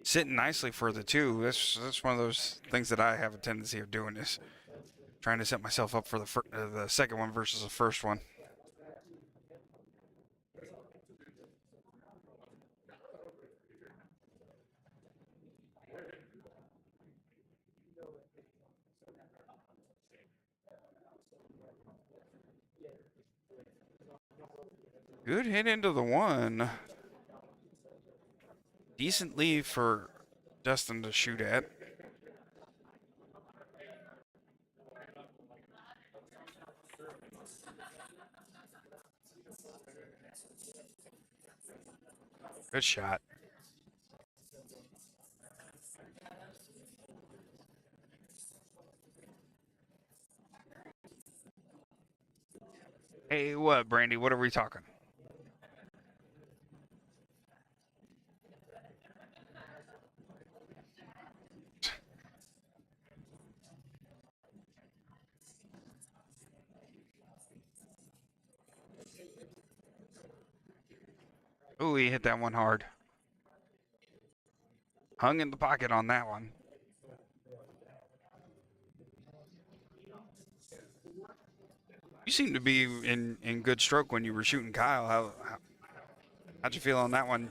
Sitting nicely for the two. That's one of those things that I have a tendency of doing, is trying to set myself up for the second one versus the first one. Good hit into the one. Decent lead for Dustin to shoot at. Good shot. Hey, what, Brandy? What are we talking? Ooh, he hit that one hard. Hung in the pocket on that one. You seem to be in good stroke when you were shooting Kyle. How'd you feel on that one?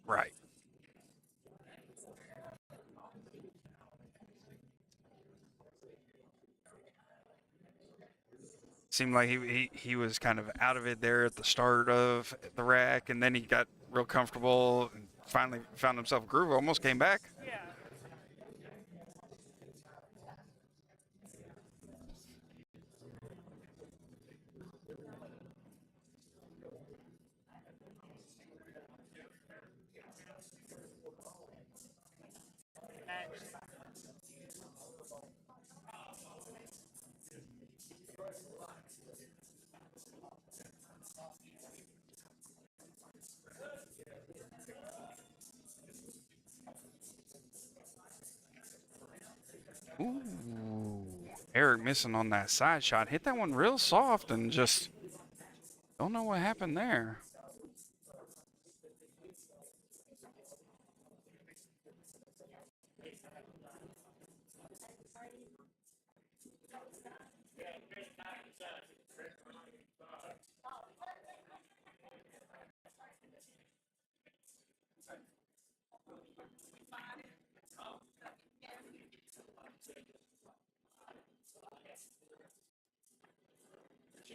Right. Seemed like he was kind of out of it there at the start of the rack, and then he got real comfortable and finally found himself a groove. Almost came back. Ooh, Eric missing on that side shot. Hit that one real soft and just don't know what happened there.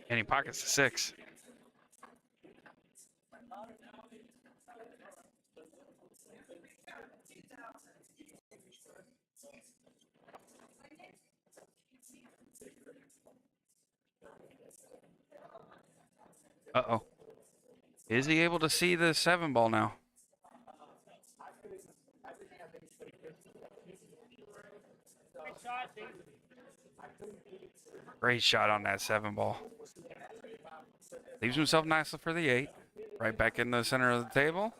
And he pockets the 6. Uh-oh. Is he able to see the 7 ball now? Great shot on that 7 ball. Leaves himself nicely for the 8. Right back in the center of the table.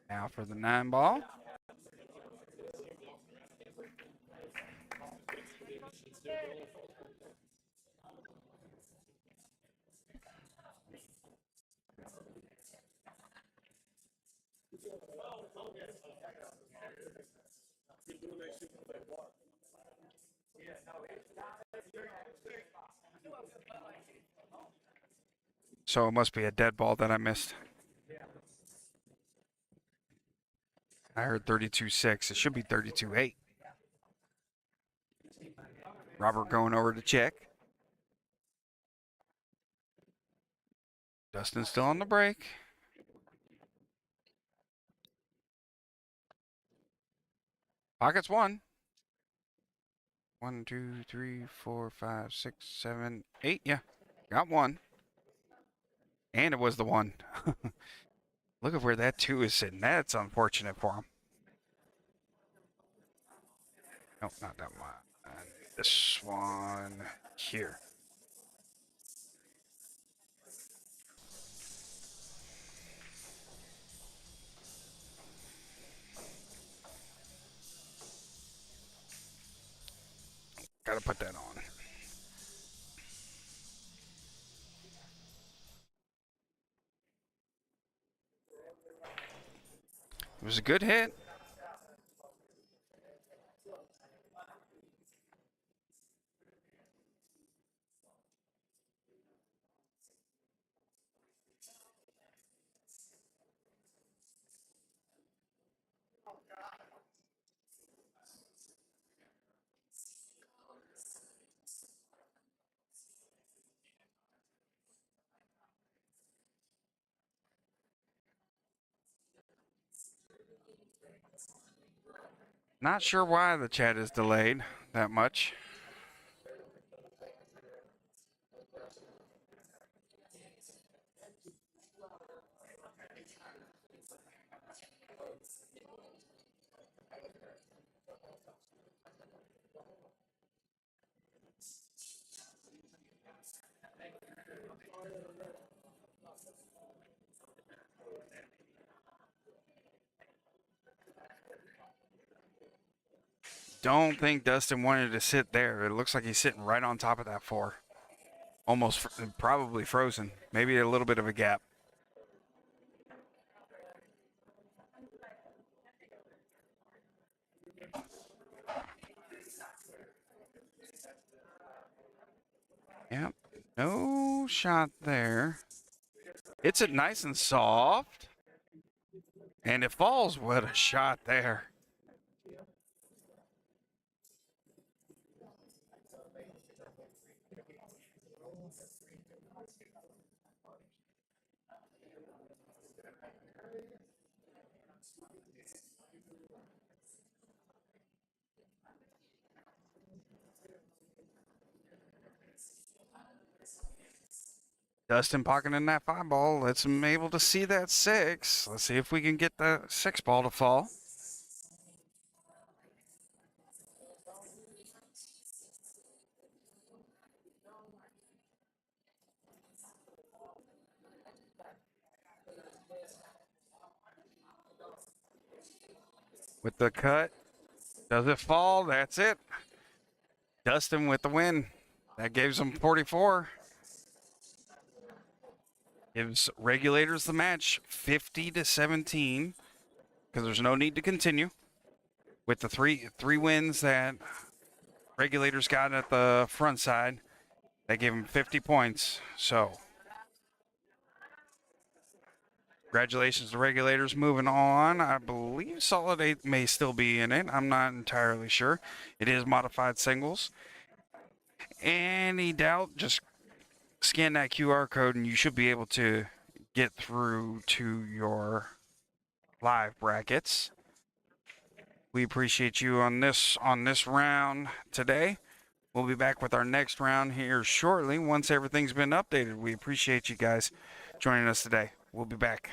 Now for the 9 ball. So it must be a dead ball that I missed. I heard 32-6. It should be 32-8. Robert going over to check. Dustin still on the break. Pockets 1. 1, 2, 3, 4, 5, 6, 7, 8. Yeah, got 1. And it was the 1. Look at where that 2 is sitting. That's unfortunate for him. Nope, not that one. This one here. Gotta put that on. It was a good hit. Not sure why the chat is delayed that much. Don't think Dustin wanted to sit there. It looks like he's sitting right on top of that 4. Almost, probably frozen. Maybe a little bit of a gap. Yep. No shot there. It's it nice and soft. And it falls. What a shot there. Dustin pocketing that 5 ball lets him able to see that 6. Let's see if we can get the 6 ball to fall. With the cut. Does it fall? That's it. Dustin with the win. That gives him 44. Gives Regulators the match 50-17 because there's no need to continue. With the three wins that Regulators got at the front side, they gave him 50 points. So congratulations to Regulators. Moving on, I believe Solid 8 may still be in it. I'm not entirely sure. It is modified singles. any doubt, just scan that QR code and you should be able to get through to your live brackets. We appreciate you on this round today. We'll be back with our next round here shortly once everything's been updated. We appreciate you guys joining us today. We'll be back.